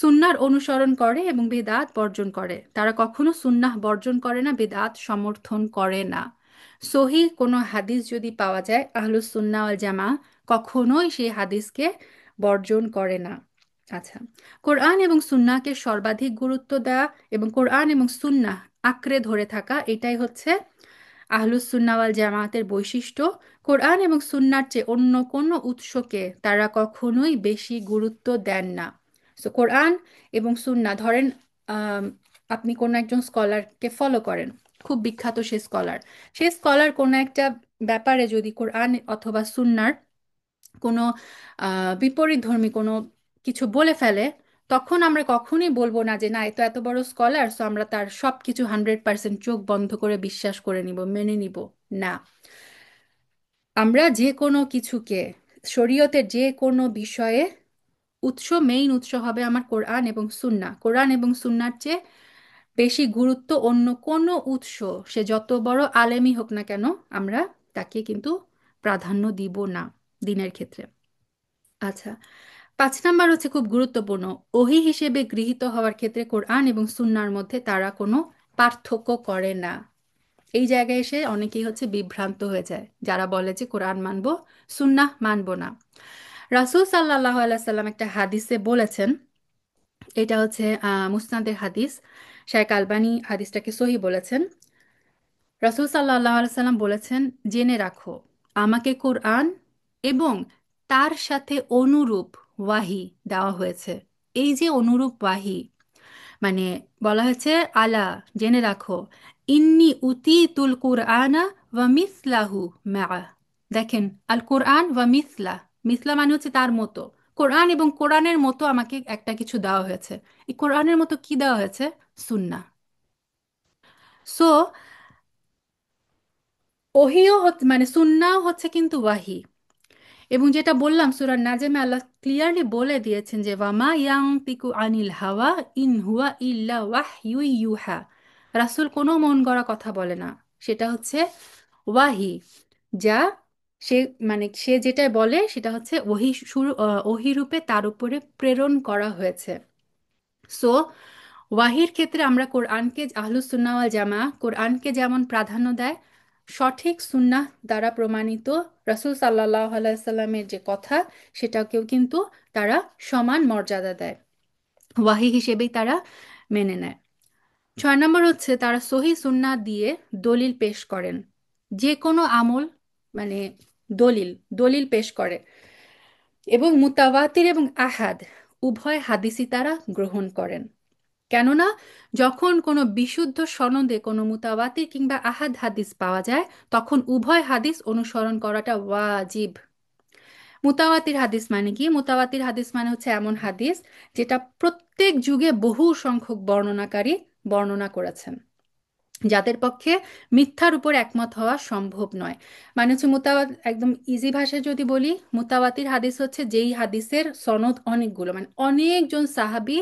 সুন্নাহর অনুসরণ করে এবং বেদাত বর্জন করে। তারা কখনো সুন্নাহ বর্জন করে না, বেদাত সমর্থন করে না। সহি কোনো হাদিস যদি পাওয়া যায়, আহলুস সুন্নাহ ওয়াল জামা কখনোই সেই হাদিসকে বর্জন করে না। আচ্ছা, কোরআন এবং সুন্নাহকে সর্বাধিক গুরুত্ব দেওয়া এবং কোরআন এবং সুন্নাহ আঁকড়ে ধরে থাকা, এটাই হচ্ছে আহলুস সুন্নাহ ওয়াল জামায়াতের বৈশিষ্ট্য। কোরআন এবং সুন্নাহর চেয়ে অন্য কোনো উৎসকে তারা কখনোই বেশি গুরুত্ব দেন না। সো কোরআন এবং সুন্নাহ ধরেন, আম, আপনি কোনো একজন স্কলারকে ফলো করেন, খুব বিখ্যাত সে স্কলার। সেই স্কলার কোনো একটা ব্যাপারে যদি কোরআন অথবা সুন্নাহর কোনো বিপরীতধর্মী কোনো কিছু বলে ফেলে, তখন আমরা কখনোই বলবো না যে না, এ তো এত বড় স্কলার, সো আমরা তার সব কিছু 100% চোখ বন্ধ করে বিশ্বাস করে নিব, মেনে নিব। না, আমরা যে কোনো কিছুকে, শরীয়তের যে কোনো বিষয়ে মেইন উৎস হবে আমার কোরআন এবং সুন্নাহ। কোরআন এবং সুন্নাহর চেয়ে বেশি গুরুত্ব অন্য কোনো উৎস, সে যত বড় আলেমই হোক না কেন, আমরা তাকে কিন্তু প্রাধান্য দিব না দিনের ক্ষেত্রে। আচ্ছা, 5 নাম্বার হচ্ছে খুব গুরুত্বপূর্ণ, ওহী হিসেবে গৃহীত হওয়ার ক্ষেত্রে কোরআন এবং সুন্নাহর মধ্যে তারা কোনো পার্থক্য করে না। এই জায়গায় এসে অনেকেই হচ্ছে বিভ্রান্ত হয়ে যায়, যারা বলে যে কোরআন মানবো, সুন্নাহ মানবো না। রাসূল সাল্লাল্লাহু আলাইহি সাল্লাম একটা হাদিসে বলেছেন, এটা হচ্ছে মুসনাদের হাদিস, শাইখ আলবানী হাদিসটাকে সহি বলেছেন। রাসূল সাল্লাল্লাহু আলাইহি সাল্লাম বলেছেন, জেনে রাখো, আমাকে কোরআন এবং তার সাথে অনুরূপ ওয়াহি দেওয়া হয়েছে। এই যে অনুরূপ ওয়াহি, মানে বলা হয়েছে আলা, জেনে রাখো, ইন্নি উতীতুল কুরআনা ওয়া মিসলাহু মা। দেখেন, আল কোরআন ওয়া মিসলা, মিসলা মানে হচ্ছে তার মতো। কোরআন এবং কোরআনের মতো আমাকে একটা কিছু দেওয়া হয়েছে। এই কোরআনের মতো কি দেওয়া হয়েছে? সুন্নাহ। সো ওহিও মানে সুন্নাহ হচ্ছে কিন্তু ওয়াহি। এবং যেটা বললাম, সূরা নাজমে আল্লাহ ক্লিয়ারলি বলে দিয়েছেন যে ওয়ামা ইয়ানতিকু আনিল হাওয়া ইন হুয়া ইল্লা ওয়াহয়ু ইউহা। রাসূল কোনো মন গড়া কথা বলে না, সেটা হচ্ছে ওয়াহি। যা সে মানে সে যেটা বলে সেটা হচ্ছে ওহি শুরু, ওহি রূপে তার উপরে প্রেরণ করা হয়েছে। সো ওয়াহির ক্ষেত্রে আমরা কোরআনকে, আহলুস সুন্নাহ ওয়াল জামা কোরআনকে যেমন প্রাধান্য দেয়, সঠিক সুন্নাহ দ্বারা প্রমাণিত রাসূল সাল্লাল্লাহু আলাইহি সাল্লামের যে কথা, সেটাকেও কিন্তু তারা সমান মর্যাদা দেয়, ওয়াহি হিসেবেই তারা মেনে নেয়। 6 নম্বর হচ্ছে তারা সহি সুন্নাহ দিয়ে দলিল পেশ করেন। যে কোনো আমল মানে দলিল দলিল পেশ করে এবং মুতাওয়াতির এবং আহাদ উভয় হাদিসই তারা গ্রহণ করেন। কেননা যখন কোনো বিশুদ্ধ সনদে কোনো মুতাওয়াতির কিংবা আহাদ হাদিস পাওয়া যায়, তখন উভয় হাদিস অনুসরণ করাটা ওয়াজিব। মুতাওয়াতির হাদিস মানে কি? মুতাওয়াতির হাদিস মানে হচ্ছে এমন হাদিস যেটা প্রত্যেক যুগে বহু সংখ্যক বর্ণনাকারী বর্ণনা করেছেন, যাদের পক্ষে মিথ্যার উপর একমত হওয়া সম্ভব নয়। মানে হচ্ছে একদম ইজি ভাষায় যদি বলি, মুতাওয়াতির হাদিস হচ্ছে যেই হাদিসের সনদ অনেকগুলো, মানে অনেকজন সাহাবী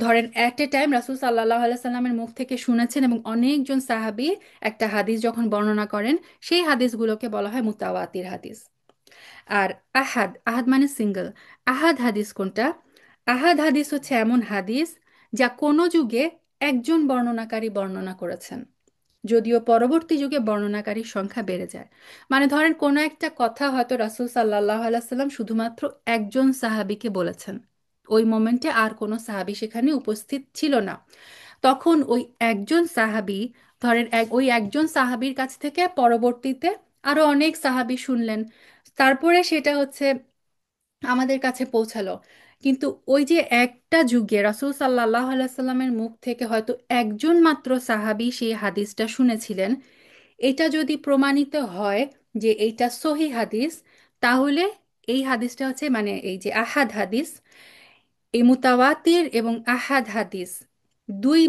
ধরেন অ্যাট এ টাইম রাসূল সাল্লাল্লাহু আলাইহি সাল্লামের মুখ থেকে শুনেছেন এবং অনেকজন সাহাবী একটা হাদিস যখন বর্ণনা করেন, সেই হাদিসগুলোকে বলা হয় মুতাওয়াতির হাদিস। আর আহাদ, আহাদ মানে সিঙ্গেল। আহাদ হাদিস কোনটা? আহাদ হাদিস হচ্ছে এমন হাদিস যা কোনো যুগে একজন বর্ণনাকারী বর্ণনা করেছেন, যদিও পরবর্তী যুগে বর্ণনাকারীর সংখ্যা বেড়ে যায়। মানে ধরেন কোনো একটা কথা হয়তো রাসূল সাল্লাল্লাহু আলাইহি সাল্লাম শুধুমাত্র একজন সাহাবীকে বলেছেন, ওই মোমেন্টে আর কোনো সাহাবী সেখানে উপস্থিত ছিল না, তখন ওই একজন সাহাবী, ধরেন ওই একজন সাহাবীর কাছ থেকে পরবর্তীতে আরো অনেক সাহাবী শুনলেন, তারপরে সেটা হচ্ছে আমাদের কাছে পৌঁছালো। কিন্তু ওই যে একটা যুগে রাসূল সাল্লাল্লাহু আলাইহি সাল্লামের মুখ থেকে হয়তো একজন মাত্র সাহাবী সেই হাদিসটা শুনেছিলেন, এটা যদি প্রমাণিত হয় যে এইটা সহি হাদিস, তাহলে এই হাদিসটা হচ্ছে মানে এই যে আহাদ হাদিস, এই মুতাওয়াতির এবং আহাদ হাদিস দুই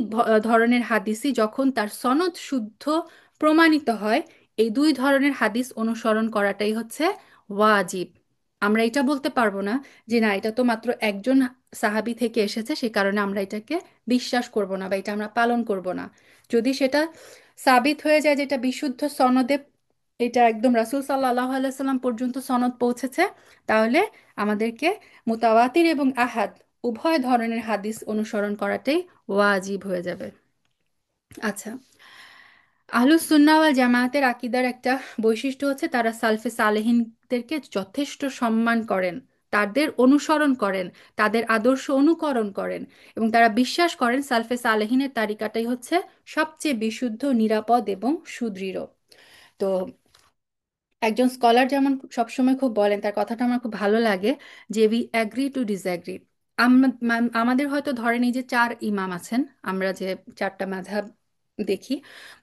ধরনের হাদিসই যখন তার সনদ শুদ্ধ প্রমাণিত হয়, এই দুই ধরনের হাদিস অনুসরণ করাটাই হচ্ছে ওয়াজিব। আমরা এটা বলতে পারবো না যে না, এটা তো মাত্র একজন সাহাবী থেকে এসেছে সে কারণে আমরা এটাকে বিশ্বাস করব না বা এটা আমরা পালন করব না। যদি সেটা সাবিত হয়ে যায় যেটা বিশুদ্ধ সনদে, এটা একদম রাসূল সাল্লাল্লাহু আলাইহি সাল্লাম পর্যন্ত সনদ পৌঁছেছে, তাহলে আমাদেরকে মুতাওয়াতির এবং আহাদ উভয় ধরনের হাদিস অনুসরণ করাটাই ওয়াজিব হয়ে যাবে। আচ্ছা, আহলুস সুন্নাহ ওয়াল জামায়াতের আকীদার একটা বৈশিষ্ট্য হচ্ছে তারা সালফে সালেহিনদেরকে যথেষ্ট সম্মান করেন, তাদের অনুসরণ করেন, তাদের আদর্শ অনুকরণ করেন, এবং তারা বিশ্বাস করেন সালফে সালেহিনের তালিকাটাই হচ্ছে সবচেয়ে বিশুদ্ধ, নিরাপদ এবং সুদৃঢ়। তো একজন স্কলার যেমন সবসময় খুব বলেন, তার কথাটা আমার খুব ভালো লাগে, যে উই অ্যাগ্রি টু ডিসঅ্যাগ্রি। আমাদের হয়তো ধরেন এই যে চার ইমাম আছেন, আমরা যে চারটা মাযহাব দেখি,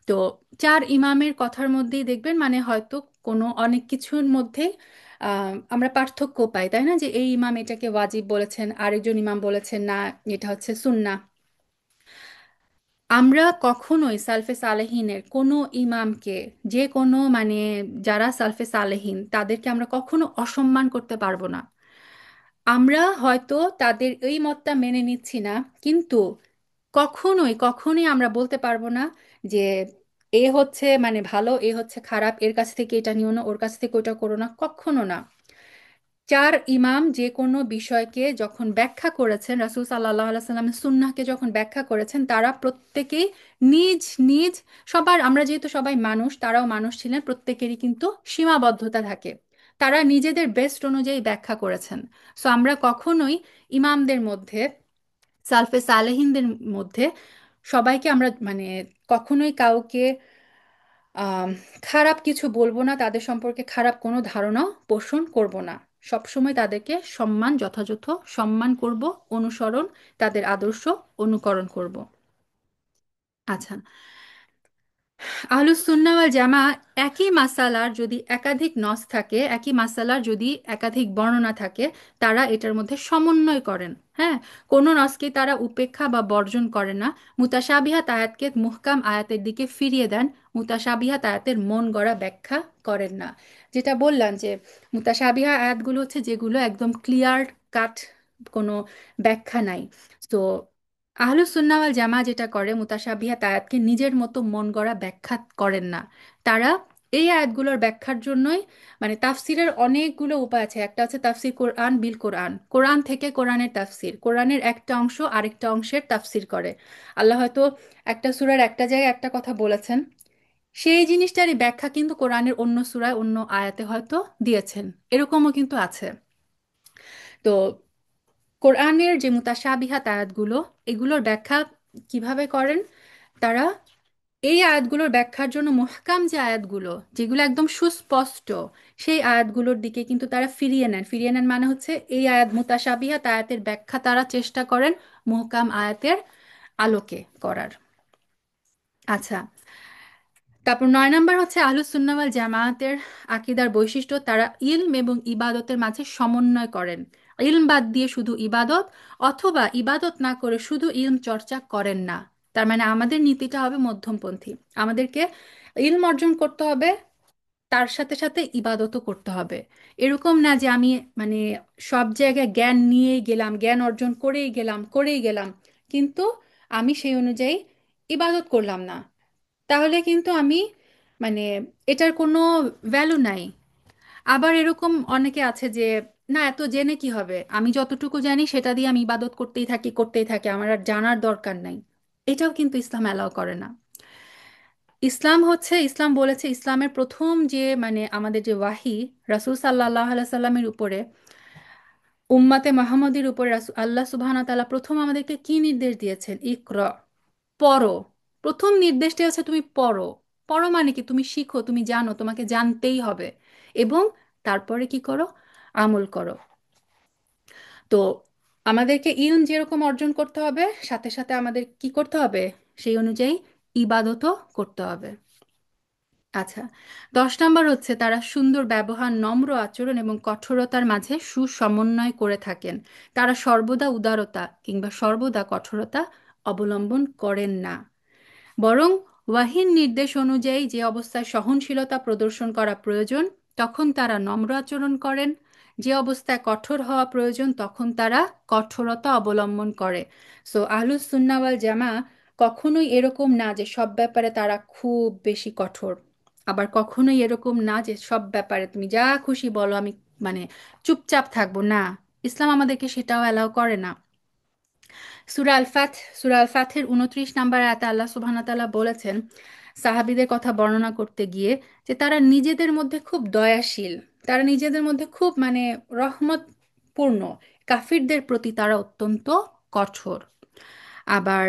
তো চার ইমামের কথার মধ্যেই দেখবেন মানে হয়তো কোনো অনেক কিছুর মধ্যেই আমরা পার্থক্য পাই, তাই না? যে এই ইমাম এটাকে ওয়াজিব বলেছেন, আরেকজন ইমাম বলেছেন না এটা হচ্ছে সুন্নাহ। আমরা কখনোই সালফে সালেহিনের কোনো ইমামকে, যে কোনো মানে যারা সালফে সালেহিন তাদেরকে আমরা কখনো অসম্মান করতে পারবো না। আমরা হয়তো তাদের এই মতটা মেনে নিচ্ছি না, কিন্তু কখনোই কখনোই আমরা বলতে পারবো না যে এ হচ্ছে মানে ভালো, এ হচ্ছে খারাপ, এর কাছ থেকে এটা নিও না, ওর কাছ থেকে ওটা করো না, কখনো না। চার ইমাম যে কোনো বিষয়কে যখন ব্যাখ্যা করেছেন, রাসূল সাল্লাল্লাহু আলাইহি সাল্লামের সুন্নাহকে যখন ব্যাখ্যা করেছেন, তারা প্রত্যেকেই নিজ নিজ, সবার, আমরা যেহেতু সবাই মানুষ, তারাও মানুষ ছিলেন, প্রত্যেকেরই কিন্তু সীমাবদ্ধতা থাকে, তারা নিজেদের বেস্ট অনুযায়ী ব্যাখ্যা করেছেন। সো আমরা কখনোই ইমামদের মধ্যে, সালফে সালেহিনদের মধ্যে সবাইকে আমরা মানে কখনোই কাউকে আম, খারাপ কিছু বলবো না, তাদের সম্পর্কে খারাপ কোনো ধারণা পোষণ করব না। সবসময় তাদেরকে সম্মান, যথাযথ সম্মান করব, অনুসরণ, তাদের আদর্শ অনুকরণ করব। আচ্ছা, আহলুস সুন্নাহ ওয়াল জামা একই মাসালার যদি একাধিক নস থাকে, একই মাসালার যদি একাধিক বর্ণনা থাকে, তারা এটার মধ্যে সমন্বয় করেন। হ্যাঁ, কোনো নসকে তারা উপেক্ষা বা বর্জন করে না। মুতাশাবিহাত আয়াতকে মুহকাম আয়াতের দিকে ফিরিয়ে দেন, মুতাশাবিহাত আয়াতের মন গড়া ব্যাখ্যা করেন না। যেটা বললাম যে মুতাশাবিহা আয়াতগুলো হচ্ছে যেগুলো একদম ক্লিয়ার কাট, কোনো ব্যাখ্যা নাই। তো আহলুস সুন্নাহ ওয়াল জামা যেটা করে, মুতাশাবিহাত আয়াতকে নিজের মতো মন গড়া ব্যাখ্যা করেন না। তারা এই আয়াতগুলোর ব্যাখ্যার জন্যই মানে তাফসিরের অনেকগুলো উপায় আছে। একটা হচ্ছে তাফসির কোরআন বিল কোরআন, কোরআন থেকে কোরআনের তাফসির, কোরআনের একটা অংশ আরেকটা অংশের তাফসির করে। আল্লাহ হয়তো একটা সূরার একটা জায়গায় একটা কথা বলেছেন, সেই জিনিসটারই ব্যাখ্যা কিন্তু কোরআনের অন্য সূরায় অন্য আয়াতে হয়তো দিয়েছেন, এরকমও কিন্তু আছে। তো কোরআনের যে মুতাশাবিহাত আয়াতগুলো, এগুলোর ব্যাখ্যা কিভাবে করেন তারা? এই আয়াতগুলোর ব্যাখ্যার জন্য মুহকাম যে আয়াতগুলো, যেগুলো একদম সুস্পষ্ট, সেই আয়াতগুলোর দিকে কিন্তু তারা ফিরিয়ে নেন। ফিরিয়ে নেন মানে হচ্ছে এই আয়াত মুতাশাবিহাত আয়াতের ব্যাখ্যা তারা চেষ্টা করেন মুহকাম আয়াতের আলোকে করার। আচ্ছা, তারপর 9 নম্বর হচ্ছে আহলুস সুন্নাহ ওয়াল জামায়াতের আকীদার বৈশিষ্ট্য, তারা ইলম এবং ইবাদতের মাঝে সমন্বয় করেন। ইলম বাদ দিয়ে শুধু ইবাদত, অথবা ইবাদত না করে শুধু ইলম চর্চা করেন না। তার মানে আমাদের নীতিটা হবে মধ্যমপন্থী। আমাদেরকে ইলম অর্জন করতে হবে, তার সাথে সাথে ইবাদতও করতে হবে। এরকম না যে আমি মানে সব জায়গায় জ্ঞান নিয়েই গেলাম, জ্ঞান অর্জন করেই গেলাম, কিন্তু আমি সেই অনুযায়ী ইবাদত করলাম না, তাহলে কিন্তু আমি মানে এটার কোনো ভ্যালু নাই। আবার এরকম অনেকে আছে যে না, এত জেনে কি হবে, আমি যতটুকু জানি সেটা দিয়ে আমি ইবাদত করতেই থাকি, আমার আর জানার দরকার নাই। এটাও কিন্তু ইসলাম অ্যালাউ করে না। ইসলাম বলেছে, ইসলামের প্রথম যে মানে আমাদের যে ওয়াহি রাসূল সাল্লাল্লাহু আলাইহি সাল্লামের উপরে, উম্মাতে মুহাম্মদের উপরে আল্লাহ সুবহানাহু ওয়া তাআলা প্রথম আমাদেরকে কি নির্দেশ দিয়েছেন? ইকরা, পড়ো। প্রথম নির্দেশটা হচ্ছে তুমি পড়ো। পড়ো মানে কি? তুমি শিখো, তুমি জানো, তোমাকে জানতেই হবে। এবং তারপরে কি করো? আমল করো। তো আমাদেরকে ইলম যেরকম অর্জন করতে হবে, সাথে সাথে আমাদের কি করতে হবে? সেই অনুযায়ী ইবাদতও করতে হবে। আচ্ছা, 10 নম্বর হচ্ছে তারা সুন্দর ব্যবহার, নম্র আচরণ এবং কঠোরতার মাঝে সুসমন্বয় করে থাকেন। তারা সর্বদা উদারতা কিংবা সর্বদা কঠোরতা অবলম্বন করেন না, বরং ওয়াহির নির্দেশ অনুযায়ী যে অবস্থায় সহনশীলতা প্রদর্শন করা প্রয়োজন তখন তারা নম্র আচরণ করেন, যে অবস্থায় কঠোর হওয়া প্রয়োজন তখন তারা কঠোরতা অবলম্বন করে। সো আহলুস সুন্নাহ ওয়াল জামা কখনোই এরকম না যে সব ব্যাপারে তারা খুব বেশি কঠোর, আবার কখনোই এরকম না যে সব ব্যাপারে তুমি যা খুশি বলো আমি মানে চুপচাপ থাকবো না। ইসলাম আমাদেরকে সেটাও অ্যালাউ করে না। সূরা আল ফাথের 29 নম্বর আয়াতে আল্লাহ সুবহানাহু ওয়া তাআলা বলেছেন সাহাবীদের কথা বর্ণনা করতে গিয়ে যে তারা নিজেদের মধ্যে খুব দয়াশীল, তারা নিজেদের মধ্যে খুব মানে রহমতপূর্ণ, কাফিরদের প্রতি তারা অত্যন্ত কঠোর। আবার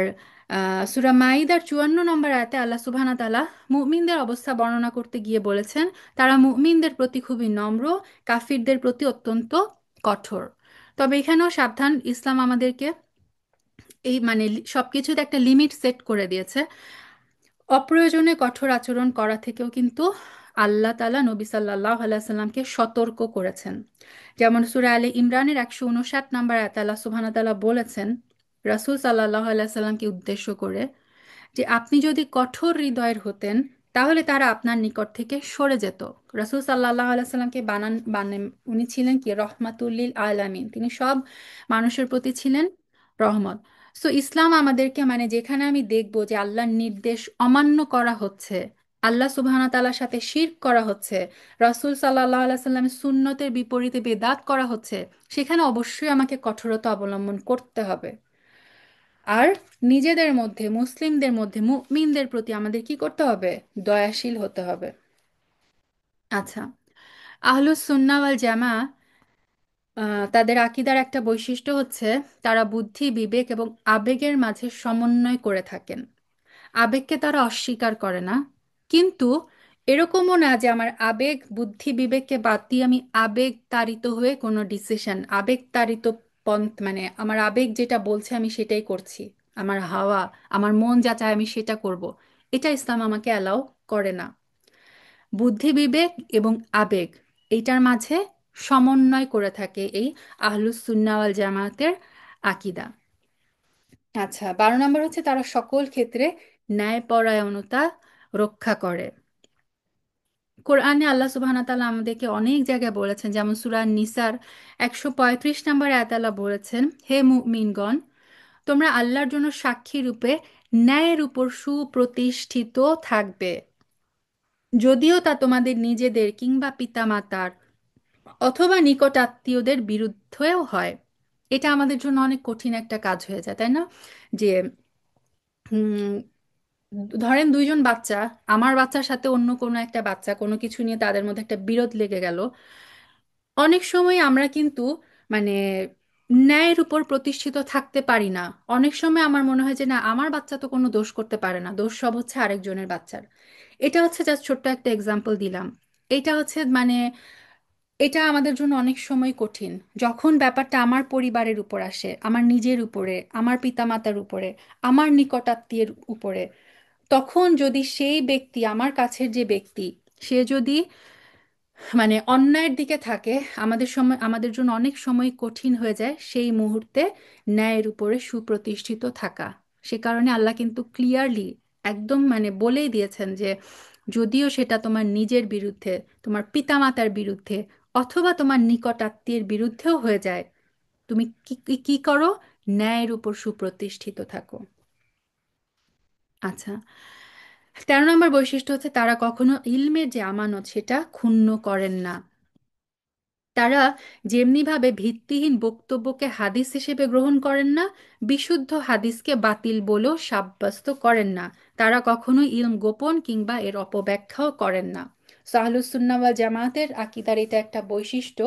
সূরা মাইদার 54 নম্বর আয়াতে আল্লাহ সুবহানাহু ওয়া তাআলা মুমিনদের অবস্থা বর্ণনা করতে গিয়ে বলেছেন তারা মুমিনদের প্রতি খুবই নম্র, কাফিরদের প্রতি অত্যন্ত কঠোর। তবে এখানেও সাবধান, ইসলাম আমাদেরকে এই মানে সবকিছুতে একটা লিমিট সেট করে দিয়েছে। অপ্রয়োজনে কঠোর আচরণ করা থেকেও কিন্তু আল্লাহ তাআলা নবী সাল্লাল্লাহু আলাইহি সাল্লামকে সতর্ক করেছেন। যেমন সূরা আলে ইমরানের 159 নম্বর আয়াতে আল্লাহ সুবহানাহু ওয়া তাআলা বলেছেন রাসূল সাল্লাল্লাহু আলাইহি সাল্লামকে উদ্দেশ্য করে যে আপনি যদি কঠোর হৃদয়ের হতেন তাহলে তারা আপনার নিকট থেকে সরে যেত। রাসূল সাল্লাল্লাহু আলাইহি সাল্লামকে উনি ছিলেন কি রহমাতুল্লিল আলামিন, তিনি সব মানুষের প্রতি ছিলেন রহমত। সো ইসলাম আমাদেরকে মানে যেখানে আমি দেখব যে আল্লাহর নির্দেশ অমান্য করা হচ্ছে, আল্লাহ সুবহানাহু ওয়া তাআলার সাথে শিরক করা হচ্ছে, রাসূল সাল্লাল্লাহু আলাইহি সাল্লামের সুন্নতের বিপরীতে বেদাত করা হচ্ছে, সেখানে অবশ্যই আমাকে কঠোরতা অবলম্বন করতে হবে। আর নিজেদের মধ্যে, মুসলিমদের মধ্যে, মুমিনদের প্রতি আমাদের কি করতে হবে? দয়াশীল হতে হবে। আচ্ছা, আহলুস সুন্নাহ ওয়াল জামা তাদের আকীদার একটা বৈশিষ্ট্য হচ্ছে তারা বুদ্ধি, বিবেক এবং আবেগের মাঝে সমন্বয় করে থাকেন। আবেগকে তারা অস্বীকার করে না, কিন্তু এরকমও না যে আমার আবেগ বুদ্ধি বিবেককে বাদ দিয়ে আমি আবেগ তাড়িত হয়ে কোনো ডিসিশন, আবেগ তাড়িত পন্থ মানে আমার আবেগ যেটা বলছে আমি সেটাই করছি, আমার হাওয়া, আমার মন যা চায় আমি সেটা করব। এটা ইসলাম আমাকে অ্যালাউ করে না। বুদ্ধি বিবেক এবং আবেগ এইটার মাঝে সমন্বয় করে থাকে এই আহলুস সুন্নাহ ওয়াল জামাতের আকীদা। আচ্ছা, 12 নম্বর হচ্ছে তারা সকল ক্ষেত্রে ন্যায়পরায়ণতা রক্ষা করে। কোরআনে আল্লাহ সুবহানাহু ওয়া তাআলা আমাদেরকে অনেক জায়গায় বলেছেন, যেমন সূরা নিসার 135 নম্বর আয়াতে আল্লাহ বলেছেন, হে মুমিনগণ, তোমরা আল্লাহর জন্য সাক্ষী রূপে ন্যায়ের উপর সুপ্রতিষ্ঠিত থাকবে, যদিও তা তোমাদের নিজেদের কিংবা পিতামাতার অথবা নিকট আত্মীয়দের বিরুদ্ধেও হয়। এটা আমাদের জন্য অনেক কঠিন একটা কাজ হয়ে যায়, তাই না? যে হুম, ধরেন দুইজন বাচ্চা, আমার বাচ্চার সাথে অন্য কোনো একটা বাচ্চা কোনো কিছু নিয়ে তাদের মধ্যে একটা বিরোধ লেগে গেল। অনেক সময় আমরা কিন্তু মানে ন্যায়ের উপর প্রতিষ্ঠিত থাকতে পারি না। অনেক সময় আমার মনে হয় যে না, আমার বাচ্চা তো কোনো দোষ করতে পারে না, দোষ সব হচ্ছে আরেকজনের বাচ্চার। এটা হচ্ছে জাস্ট ছোট্ট একটা এক্সাম্পল দিলাম। এটা হচ্ছে মানে এটা আমাদের জন্য অনেক সময় কঠিন যখন ব্যাপারটা আমার পরিবারের উপর আসে, আমার নিজের উপরে, আমার পিতামাতার উপরে, আমার নিকটাত্মীয়ের উপরে। তখন যদি সেই ব্যক্তি, আমার কাছের যে ব্যক্তি, সে যদি মানে অন্যায়ের দিকে থাকে, আমাদের জন্য অনেক সময় কঠিন হয়ে যায় সেই মুহূর্তে ন্যায়ের উপরে সুপ্রতিষ্ঠিত থাকা। সে কারণে আল্লাহ কিন্তু ক্লিয়ারলি একদম মানে বলেই দিয়েছেন যে যদিও সেটা তোমার নিজের বিরুদ্ধে, তোমার পিতামাতার বিরুদ্ধে অথবা তোমার নিকট আত্মীয়ের বিরুদ্ধেও হয়ে যায়, তুমি কি কি কি করো? ন্যায়ের উপর সুপ্রতিষ্ঠিত থাকো। আচ্ছা, 13 নম্বর বৈশিষ্ট্য হচ্ছে তারা কখনো ইলমের যে আমানত সেটা ক্ষুণ্ণ করেন না। তারা যেমনিভাবে ভিত্তিহীন বক্তব্যকে হাদিস হিসেবে গ্রহণ করেন না, বিশুদ্ধ হাদিসকে বাতিল বলেও সাব্যস্ত করেন না। তারা কখনোই ইলম গোপন কিংবা এর অপব্যাখ্যাও করেন না। সো আহলুস সুন্নাহ ওয়াল জামাতের আকীদার এটা একটা বৈশিষ্ট্য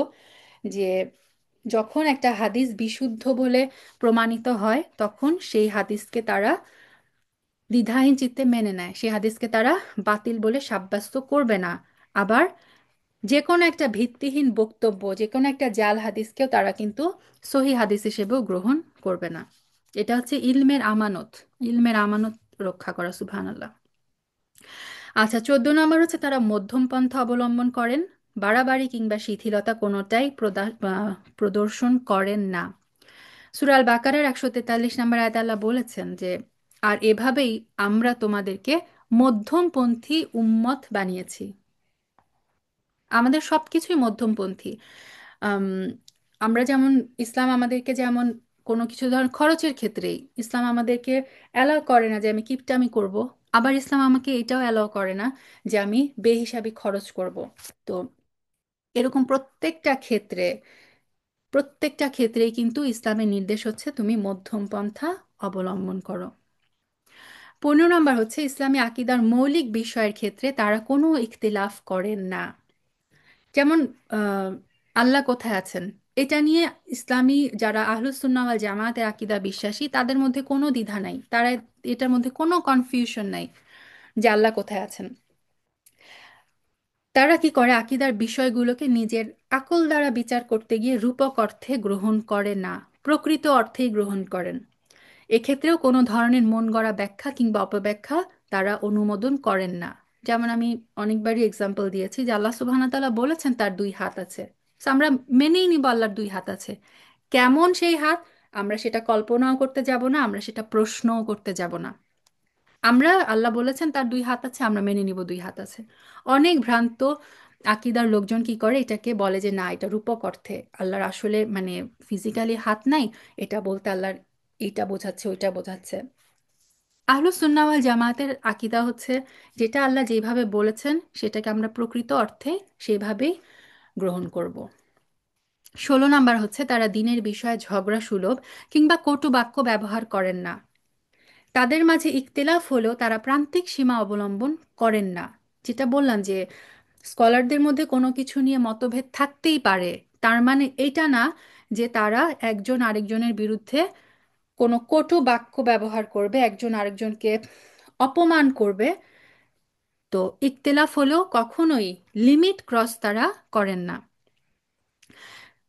যে যখন একটা হাদিস বিশুদ্ধ বলে প্রমাণিত হয় তখন সেই হাদিসকে তারা দ্বিধাহীন চিত্তে মেনে নেয়, সেই হাদিসকে তারা বাতিল বলে সাব্যস্ত করবে না। আবার যে কোনো একটা ভিত্তিহীন বক্তব্য, যে কোনো একটা জাল হাদিসকেও তারা কিন্তু সহি হাদিস হিসেবেও গ্রহণ করবে না। এটা হচ্ছে ইলমের আমানত, ইলমের আমানত রক্ষা করা, সুবহানাল্লাহ। আচ্ছা, 14 নম্বর হচ্ছে তারা মধ্যম পন্থা অবলম্বন করেন, বাড়াবাড়ি কিংবা শিথিলতা কোনোটাই প্রদর্শন করেন না। সূরা আল বাকারার 143 নম্বর আয়াতে আল্লাহ বলেছেন যে, আর এভাবেই আমরা তোমাদেরকে মধ্যমপন্থী উম্মত বানিয়েছি। আমাদের সবকিছুই মধ্যমপন্থী। আম, আমরা যেমন, ইসলাম আমাদেরকে যেমন কোনো কিছু ধর খরচের ক্ষেত্রেই ইসলাম আমাদেরকে অ্যালাউ করে না যে আমি কিপটামি করব, আবার ইসলাম আমাকে এটাও অ্যালাউ করে না যে আমি বেহিসাবি খরচ করব। তো এরকম প্রত্যেকটা ক্ষেত্রেই কিন্তু ইসলামের নির্দেশ হচ্ছে তুমি মধ্যম পন্থা অবলম্বন করো। 15 নম্বর হচ্ছে ইসলামী আকিদার মৌলিক বিষয়ের ক্ষেত্রে তারা কোনো ইখতিলাফ করেন না। যেমন আহ, আল্লাহ কোথায় আছেন, এটা নিয়ে ইসলামী যারা আহলুস সুন্নাহ ওয়াল জামায়াতের আকীদা বিশ্বাসী তাদের মধ্যে কোনো দ্বিধা নাই, তারা এটার মধ্যে কোনো কনফিউশন নাই যে আল্লাহ কোথায় আছেন। তারা কি করে, আকীদার বিষয়গুলোকে নিজের আকল দ্বারা বিচার করতে গিয়ে রূপক অর্থে গ্রহণ করে না, প্রকৃত অর্থেই গ্রহণ করেন। এক্ষেত্রেও কোনো ধরনের মন গড়া ব্যাখ্যা কিংবা অপব্যাখ্যা তারা অনুমোদন করেন না। যেমন আমি অনেকবারই এক্সাম্পল দিয়েছি যে আল্লাহ সুবহানাহু ওয়া তাআলা বলেছেন তার দুই হাত আছে। So আমরা মেনেই নিব আল্লাহর দুই হাত আছে। কেমন সেই হাত, আমরা সেটা কল্পনাও করতে যাব না, আমরা সেটা প্রশ্নও করতে যাব না। আমরা, আল্লাহ বলেছেন তার দুই হাত আছে, আমরা মেনে নিব দুই হাত আছে। অনেক ভ্রান্ত আকীদার লোকজন কি করে, এটাকে বলে যে না, এটা রূপক অর্থে আল্লাহর আসলে মানে ফিজিক্যালি হাত নাই, এটা বলতে আল্লাহর এইটা বোঝাচ্ছে ওইটা বোঝাচ্ছে। আহলুস সুন্নাহ ওয়াল জামায়াতের আকীদা হচ্ছে যেটা আল্লাহ যেভাবে বলেছেন সেটাকে আমরা প্রকৃত অর্থে সেভাবেই গ্রহণ করব। 16 নম্বর হচ্ছে তারা দ্বীনের বিষয়ে ঝগড়া সুলভ কিংবা কটু বাক্য ব্যবহার করেন না। তাদের মাঝে ইখতিলাফ হলেও তারা প্রান্তিক সীমা অবলম্বন করেন না। যেটা বললাম যে স্কলারদের মধ্যে কোনো কিছু নিয়ে মতভেদ থাকতেই পারে, তার মানে এইটা না যে তারা একজন আরেকজনের বিরুদ্ধে কোনো কটু বাক্য ব্যবহার করবে, একজন আরেকজনকে অপমান করবে। তো ইখতিলাফ হলেও কখনোই লিমিট ক্রস তারা করেন না।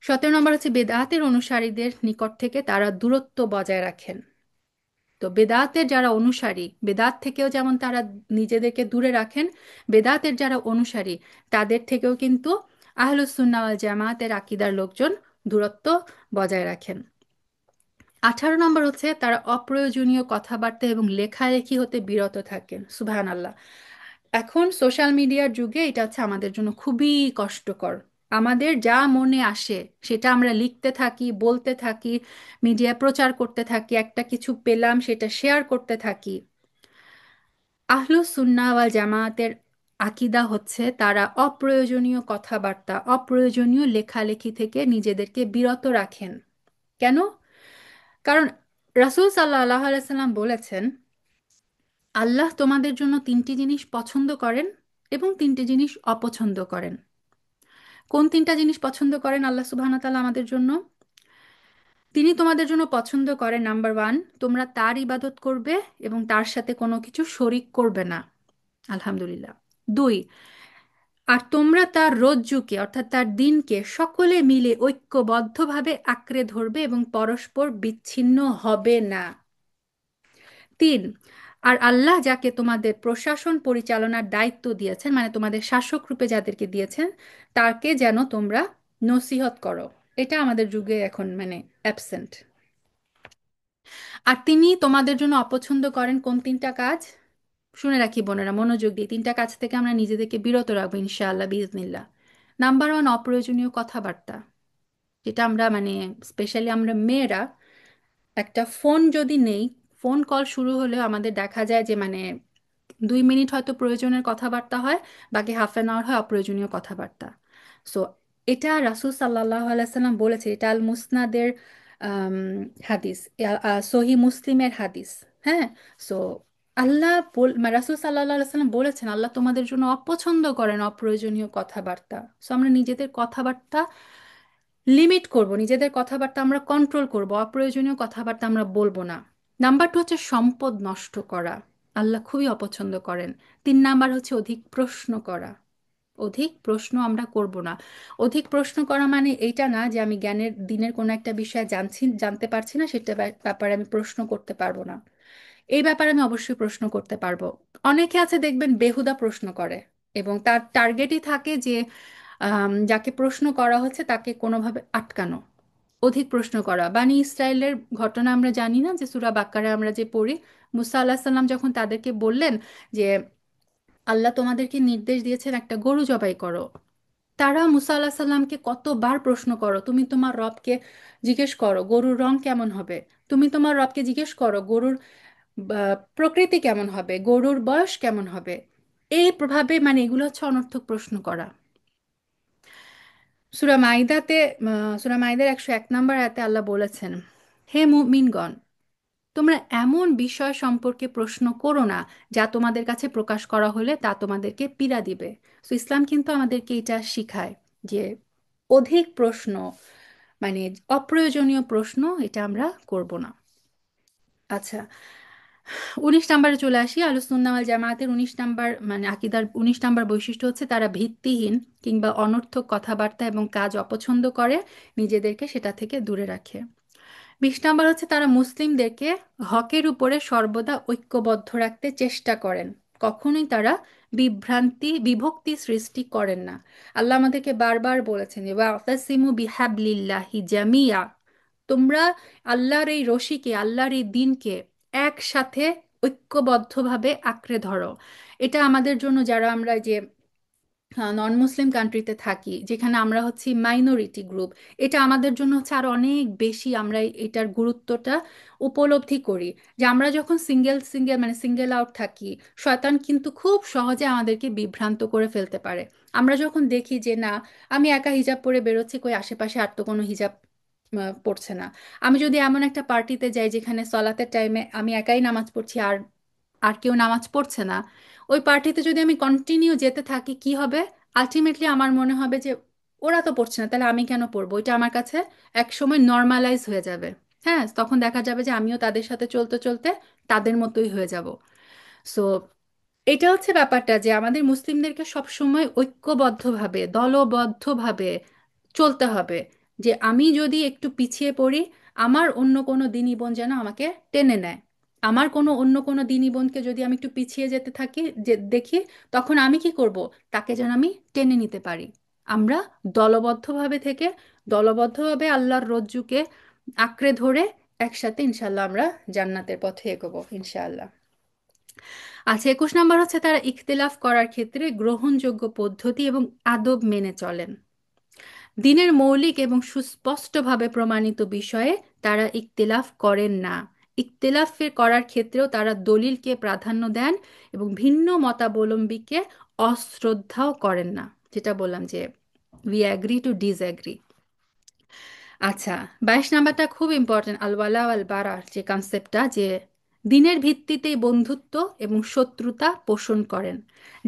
17 নম্বর হচ্ছে বেদাতের অনুসারীদের নিকট থেকে তারা দূরত্ব বজায় রাখেন। তো বেদাতের যারা অনুসারী, বেদাত থেকেও যেমন তারা নিজেদেরকে দূরে রাখেন, বেদাতের যারা অনুসারী তাদের থেকেও কিন্তু আহলুস সুন্নাহ ওয়াল জামায়াতের আকীদার লোকজন দূরত্ব বজায় রাখেন। 18 নম্বর হচ্ছে তারা অপ্রয়োজনীয় কথাবার্তা এবং লেখালেখি হতে বিরত থাকেন, সুবহানাল্লাহ। এখন সোশ্যাল মিডিয়ার যুগে এটা হচ্ছে আমাদের জন্য খুবই কষ্টকর। আমাদের যা মনে আসে সেটা আমরা লিখতে থাকি, বলতে থাকি, মিডিয়ায় প্রচার করতে থাকি, একটা কিছু পেলাম সেটা শেয়ার করতে থাকি। আহলুস সুন্নাহ ওয়াল জামায়াতের আকীদা হচ্ছে তারা অপ্রয়োজনীয় কথাবার্তা, অপ্রয়োজনীয় লেখালেখি থেকে নিজেদেরকে বিরত রাখেন। কেন? কারণ রাসূল সাল্লাল্লাহু আলাইহি সাল্লাম বলেছেন, আল্লাহ তোমাদের জন্য তিনটি জিনিস পছন্দ করেন এবং তিনটি জিনিস অপছন্দ করেন। কোন তিনটা জিনিস পছন্দ করেন আল্লাহ সুবহানাহু ওয়া তাআলা আমাদের জন্য? তিনি তোমাদের জন্য পছন্দ করেন, নাম্বার ওয়ান, তোমরা তার ইবাদত করবে এবং তার সাথে কোনো কিছু শরিক করবে না। আলহামদুলিল্লাহ। দুই, আর তোমরা তার রজ্জুকে অর্থাৎ তার দিনকে সকলে মিলে ঐক্যবদ্ধভাবে আঁকড়ে ধরবে এবং পরস্পর বিচ্ছিন্ন হবে না। তিন, আর আল্লাহ যাকে তোমাদের প্রশাসন পরিচালনার দায়িত্ব দিয়েছেন, মানে তোমাদের শাসক রূপে যাদেরকে দিয়েছেন, তাকে যেন তোমরা নসিহত করো। এটা আমাদের যুগে এখন মানে অ্যাবসেন্ট। আর তিনি তোমাদের জন্য অপছন্দ করেন কোন তিনটা কাজ? শুনে রাখি বোনেরা, মনোযোগ দিয়ে, তিনটা কাজ থেকে আমরা নিজেদেরকে বিরত রাখবো ইনশাআল্লাহ বিজনিল্লাহ। নাম্বার ওয়ান, অপ্রয়োজনীয় কথাবার্তা, যেটা আমরা মানে স্পেশালি আমরা মেয়েরা, একটা ফোন যদি নেই, ফোন কল শুরু হলেও আমাদের দেখা যায় যে মানে 2 মিনিট হয়তো প্রয়োজনের কথাবার্তা হয়, বাকি হাফ অ্যান আওয়ার হয় অপ্রয়োজনীয় কথাবার্তা। সো এটা রাসূল সাল্লাল্লাহু আলাইহি সাল্লাম বলেছে, এটা আল মুসনাদের আম, হাদিস, সহি মুসলিমের হাদিস। হ্যাঁ। সো আল্লাহ রাসূল সাল্লাল্লাহু আলাইহি সাল্লাম বলেছেন আল্লাহ তোমাদের জন্য অপছন্দ করেন অপ্রয়োজনীয় কথাবার্তা। সো আমরা নিজেদের কথাবার্তা লিমিট করব, নিজেদের কথাবার্তা আমরা কন্ট্রোল করব, অপ্রয়োজনীয় কথাবার্তা আমরা বলবো না। নাম্বার টু হচ্ছে সম্পদ নষ্ট করা, আল্লাহ খুবই অপছন্দ করেন। তিন নাম্বার হচ্ছে অধিক প্রশ্ন করা, অধিক প্রশ্ন আমরা করব না। অধিক প্রশ্ন করা মানে এইটা না যে আমি জ্ঞানের দিনের কোনো একটা বিষয়ে জানতে পারছি না, সেটা ব্যাপারে আমি প্রশ্ন করতে পারবো না। এই ব্যাপারে আমি অবশ্যই প্রশ্ন করতে পারবো। অনেকে আছে দেখবেন বেহুদা প্রশ্ন করে এবং তার টার্গেটই থাকে যে যাকে প্রশ্ন করা হচ্ছে তাকে কোনোভাবে আটকানো। অধিক প্রশ্ন করা, বানি ইসরায়েলের ঘটনা আমরা জানি না, যে সূরা বাকারায় আমরা যে পড়ি, মুসা আল্লাহ সাল্লাম যখন তাদেরকে বললেন যে আল্লাহ তোমাদেরকে নির্দেশ দিয়েছেন একটা গরু জবাই করো, তারা মুসা আল্লাহ সাল্লামকে কতবার প্রশ্ন করো, তুমি তোমার রবকে জিজ্ঞেস করো গরুর রং কেমন হবে, তুমি তোমার রবকে জিজ্ঞেস করো গরুর প্রকৃতি কেমন হবে, গরুর বয়স কেমন হবে। এই প্রভাবে মানে এগুলো হচ্ছে অনর্থক প্রশ্ন করা। সূরা মাইদার 101 নম্বর আয়াতে আল্লাহ বলেছেন, হে মুমিনগণ, তোমরা এমন বিষয় সম্পর্কে প্রশ্ন করো না যা তোমাদের কাছে প্রকাশ করা হলে তা তোমাদেরকে পীড়া দিবে। তো ইসলাম কিন্তু আমাদেরকে এটা শিখায় যে অধিক প্রশ্ন মানে অপ্রয়োজনীয় প্রশ্ন এটা আমরা করব না। আচ্ছা, 19 নম্বরে চলে আসি। আহলুস সুন্নাহ ওয়াল জামায়াতের 19 নম্বর মানে আকীদার 19 নম্বর বৈশিষ্ট্য হচ্ছে তারা ভিত্তিহীন কিংবা অনর্থক কথাবার্তা এবং কাজ অপছন্দ করে, নিজেদেরকে সেটা থেকে দূরে রাখে। 20 নম্বর হচ্ছে তারা মুসলিমদেরকে হকের উপরে সর্বদা ঐক্যবদ্ধ রাখতে চেষ্টা করেন, কখনোই তারা বিভক্তি সৃষ্টি করেন না। আল্লাহ আমাদেরকে বারবার বলেছেন যে ওয়াতাসিমু বিহাবলিল্লাহি জামিয়া, তোমরা আল্লাহর এই রশিকে, আল্লাহর এই দিনকে একসাথে ঐক্যবদ্ধভাবে আঁকড়ে ধরো। এটা আমাদের জন্য, যারা আমরা যে নন মুসলিম কান্ট্রিতে থাকি, যেখানে আমরা হচ্ছি মাইনরিটি গ্রুপ, এটা আমাদের জন্য হচ্ছে আরো অনেক বেশি, আমরা এটার গুরুত্বটা উপলব্ধি করি। যে আমরা যখন সিঙ্গেল সিঙ্গেল মানে সিঙ্গেল আউট থাকি, শয়তান কিন্তু খুব সহজে আমাদেরকে বিভ্রান্ত করে ফেলতে পারে। আমরা যখন দেখি যে না, আমি একা হিজাব পরে বেরোচ্ছি, কই আশেপাশে আর তো কোনো হিজাব পড়ছে না। আমি যদি এমন একটা পার্টিতে যাই যেখানে সলাতের টাইমে আমি একাই নামাজ পড়ছি, আর আর কেউ নামাজ পড়ছে না, ওই পার্টিতে যদি আমি কন্টিনিউ যেতে থাকি কি হবে, আলটিমেটলি আমার মনে হবে যে ওরা তো পড়ছে না, তাহলে আমি কেন পড়বো, এটা আমার কাছে এক সময় নর্মালাইজ হয়ে যাবে। হ্যাঁ, তখন দেখা যাবে যে আমিও তাদের সাথে চলতে চলতে তাদের মতোই হয়ে যাব। সো এটা হচ্ছে ব্যাপারটা, যে আমাদের মুসলিমদেরকে সবসময় ঐক্যবদ্ধভাবে দলবদ্ধভাবে চলতে হবে। যে আমি যদি একটু পিছিয়ে পড়ি, আমার অন্য কোনো দিনী বোন যেন আমাকে টেনে নেয়। আমার অন্য কোনো দিনী বোনকে যদি আমি একটু পিছিয়ে যেতে থাকি, যে দেখি, তখন আমি কি করব, তাকে যেন আমি টেনে নিতে পারি। আমরা দলবদ্ধভাবে থেকে দলবদ্ধভাবে আল্লাহর রজ্জুকে আঁকড়ে ধরে একসাথে ইনশাল্লাহ আমরা জান্নাতের পথে এগোবো ইনশাআল্লাহ। আচ্ছা, 21 নম্বর হচ্ছে তারা ইখতিলাফ করার ক্ষেত্রে গ্রহণযোগ্য পদ্ধতি এবং আদব মেনে চলেন। দ্বীনের মৌলিক এবং সুস্পষ্টভাবে প্রমাণিত বিষয়ে তারা ইখতিলাফ করেন না। ইখতিলাফের করার ক্ষেত্রেও তারা দলিলকে প্রাধান্য দেন এবং ভিন্ন মতাবলম্বীকে অশ্রদ্ধাও করেন না। যেটা বললাম যে উই অ্যাগ্রি টু ডিসঅ্যাগ্রি। আচ্ছা, 22 নম্বরটা খুব ইম্পর্টেন্ট, আল ওয়ালা আল বারা, যে কনসেপ্টটা, যে দিনের ভিত্তিতেই বন্ধুত্ব এবং শত্রুতা পোষণ করেন।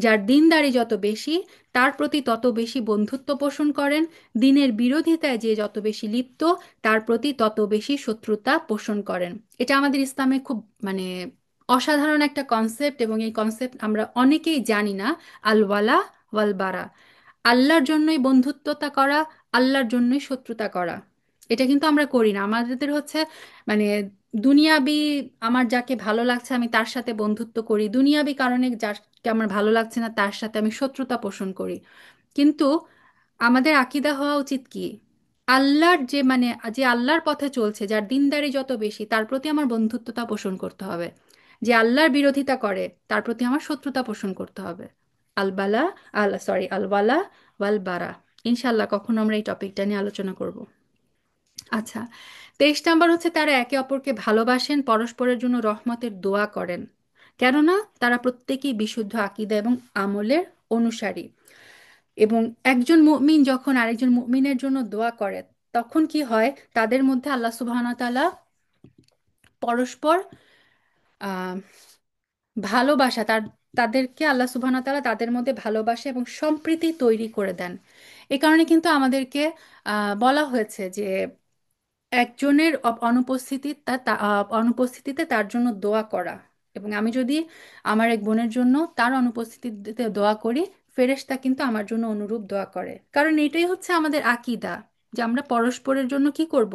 যার দিনদারি যত বেশি, তার প্রতি তত বেশি বন্ধুত্ব পোষণ করেন। দিনের বিরোধিতায় যে যত বেশি লিপ্ত, তার প্রতি তত বেশি শত্রুতা পোষণ করেন। এটা আমাদের ইসলামে খুব মানে অসাধারণ একটা কনসেপ্ট, এবং এই কনসেপ্ট আমরা অনেকেই জানি না। আল ওয়ালা ওয়াল বারা, আল্লাহর জন্যই বন্ধুত্বতা করা, আল্লাহর জন্যই শত্রুতা করা। এটা কিন্তু আমরা করি না। আমাদের হচ্ছে মানে দুনিয়াবি, আমার যাকে ভালো লাগছে আমি তার সাথে বন্ধুত্ব করি, দুনিয়াবি কারণে যাকে আমার ভালো লাগছে না তার সাথে আমি শত্রুতা পোষণ করি। কিন্তু আমাদের আকীদা হওয়া উচিত কি, আল্লাহর যে মানে যে আল্লাহর পথে চলছে, যার দিনদারি যত বেশি, তার প্রতি আমার বন্ধুত্বতা পোষণ করতে হবে। যে আল্লাহর বিরোধিতা করে তার প্রতি আমার শত্রুতা পোষণ করতে হবে। আলবালা আলওয়ালা ওয়াল বারা। ইনশাল্লাহ কখনো আমরা এই টপিকটা নিয়ে আলোচনা করব। আচ্ছা, 23 নম্বর হচ্ছে তারা একে অপরকে ভালোবাসেন, পরস্পরের জন্য রহমতের দোয়া করেন, কেননা তারা প্রত্যেকেই বিশুদ্ধ আকীদা এবং আমলের অনুসারী। এবং একজন মুমিন যখন আরেকজন মুমিনের জন্য দোয়া করে, তখন কি হয়, তাদের মধ্যে আল্লাহ সুবহানাহু ওয়া তাআলা পরস্পর আহ, ভালোবাসা তাদেরকে আল্লাহ সুবহানাহু ওয়া তাআলা তাদের মধ্যে ভালোবাসা এবং সম্প্রীতি তৈরি করে দেন। এই কারণে কিন্তু আমাদেরকে বলা হয়েছে যে একজনের অনুপস্থিতিতে তার জন্য দোয়া করা। এবং আমি যদি আমার এক বোনের জন্য তার অনুপস্থিতিতে দোয়া করি, ফেরেশতা কিন্তু আমার জন্য অনুরূপ দোয়া করে। কারণ এটাই হচ্ছে আমাদের আকীদা, যে আমরা পরস্পরের জন্য কি করব,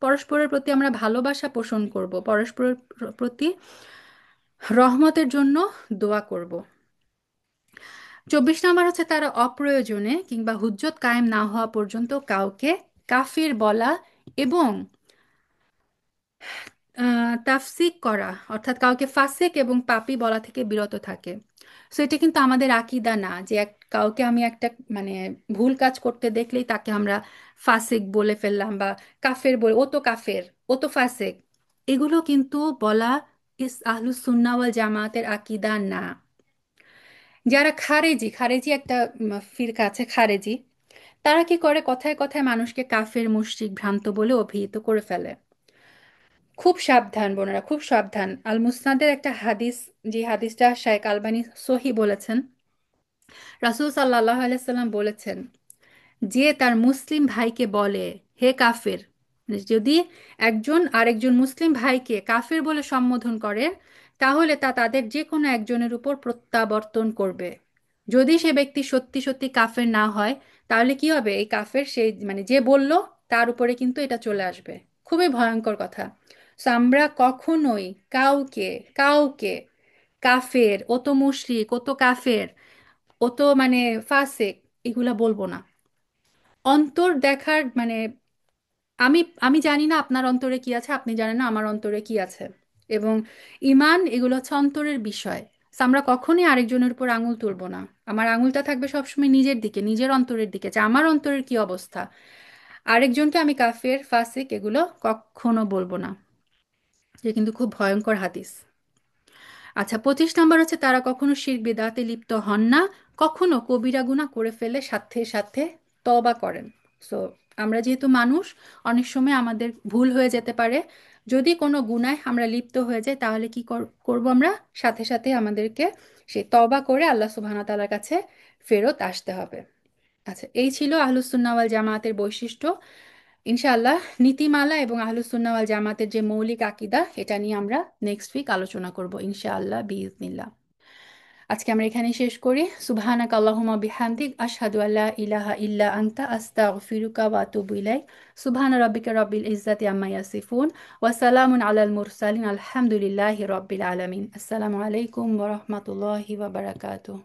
পরস্পরের প্রতি আমরা ভালোবাসা পোষণ করব, পরস্পরের প্রতি রহমতের জন্য দোয়া করব। 24 নম্বর হচ্ছে তারা অপ্রয়োজনে কিংবা হুজ্জত কায়েম না হওয়া পর্যন্ত কাউকে কাফির বলা এবং তাফসিক করা, অর্থাৎ কাউকে ফাসিক এবং পাপী বলা থেকে বিরত থাকে। সো এটা কিন্তু আমাদের আকীদা না যে কাউকে আমি একটা মানে ভুল কাজ করতে দেখলেই তাকে আমরা ফাসিক বলে ফেললাম বা কাফের বলে, ও তো কাফের, ও তো ফাসিক। এগুলো কিন্তু বলা আহলুস সুন্নাহ ওয়াল জামায়াতের আকীদা না। যারা খারেজি, খারেজি একটা ফিরকা আছে খারেজি, তারা কি করে, কথায় কথায় মানুষকে কাফের মুশরিক ভ্রান্ত বলে অভিহিত করে ফেলে। খুব সাবধান বোনেরা, খুব সাবধান। আল মুসনাদের একটা হাদিস, যে হাদিসটা শায়েখ আলবানী সহি বলেছেন, রাসূল সাল্লাল্লাহু আলাইহি সাল্লাম বলেছেন, যে তার মুসলিম ভাইকে বলে হে কাফের, মানে যদি একজন আরেকজন মুসলিম ভাইকে কাফের বলে সম্বোধন করে, তাহলে তা তাদের যে কোনো একজনের উপর প্রত্যাবর্তন করবে। যদি সে ব্যক্তি সত্যি সত্যি কাফের না হয়, তাহলে কি হবে, এই কাফের সেই মানে যে বলল তার উপরে কিন্তু এটা চলে আসবে। খুবই ভয়ঙ্কর কথা। সো আমরা কখনোই কাউকে কাউকে কাফের, ও তো মুশরিক, ও তো কাফের, ও তো মানে ফাসেক, এগুলা বলবো না। অন্তর দেখার মানে আমি আমি জানি না আপনার অন্তরে কি আছে, আপনি জানেন না আমার অন্তরে কি আছে। এবং ইমান এগুলো হচ্ছে অন্তরের বিষয়। So, আমরা কখনোই আরেকজনের উপর আঙুল তুলবো না। আমার আঙুলটা থাকবে সবসময় নিজের দিকে, নিজের অন্তরের দিকে, যে আমার অন্তরের কি অবস্থা। আরেকজনকে আমি কাফের ফাসিক এগুলো কখনো বলবো না। যে কিন্তু খুব ভয়ঙ্কর হাদিস। আচ্ছা, 25 নম্বর হচ্ছে তারা কখনো শিরক বিদআতে লিপ্ত হন না, কখনো কবিরা গুনাহ করে ফেলে সাথে সাথে তওবা করেন। সো আমরা যেহেতু মানুষ, অনেক সময় আমাদের ভুল হয়ে যেতে পারে। যদি কোনো গুনায় আমরা লিপ্ত হয়ে যাই, তাহলে কি করব আমরা, সাথে সাথে আমাদেরকে সেই তওবা করে আল্লাহ সুবহানাহু ওয়া তাআলার কাছে ফেরত আসতে হবে। আচ্ছা, এই ছিল আহলুস সুন্নাহ ওয়াল জামায়াতের বৈশিষ্ট্য। ইনশাআল্লাহ নীতিমালা এবং আহলুস সুন্নাহ ওয়াল জামাতের যে মৌলিক আকীদা, এটা নিয়ে আমরা নেক্সট উইক আলোচনা করব ইনশাআল্লাহ বিইজনিল্লাহ। আজকে আমরা এখানেই শেষ করি। সুবহানাক আল্লাহুম্মা বিহামদিক আশহাদু আল্লা ইলাহা ইল্লা আনতা আস্তাগফিরুকা ওয়া আতুবু ইলাইক। সুবহানা রাব্বিকা রাব্বিল ইজ্জাতি আম্মা ইয়াসিফুন ওয়া সালামুন আলাল মুরসালিন আলহামদুলিল্লাহি রাব্বিল আলামিন। আসসালামু আলাইকুম ওয়া রাহমাতুল্লাহি ওয়া বারাকাতুহু।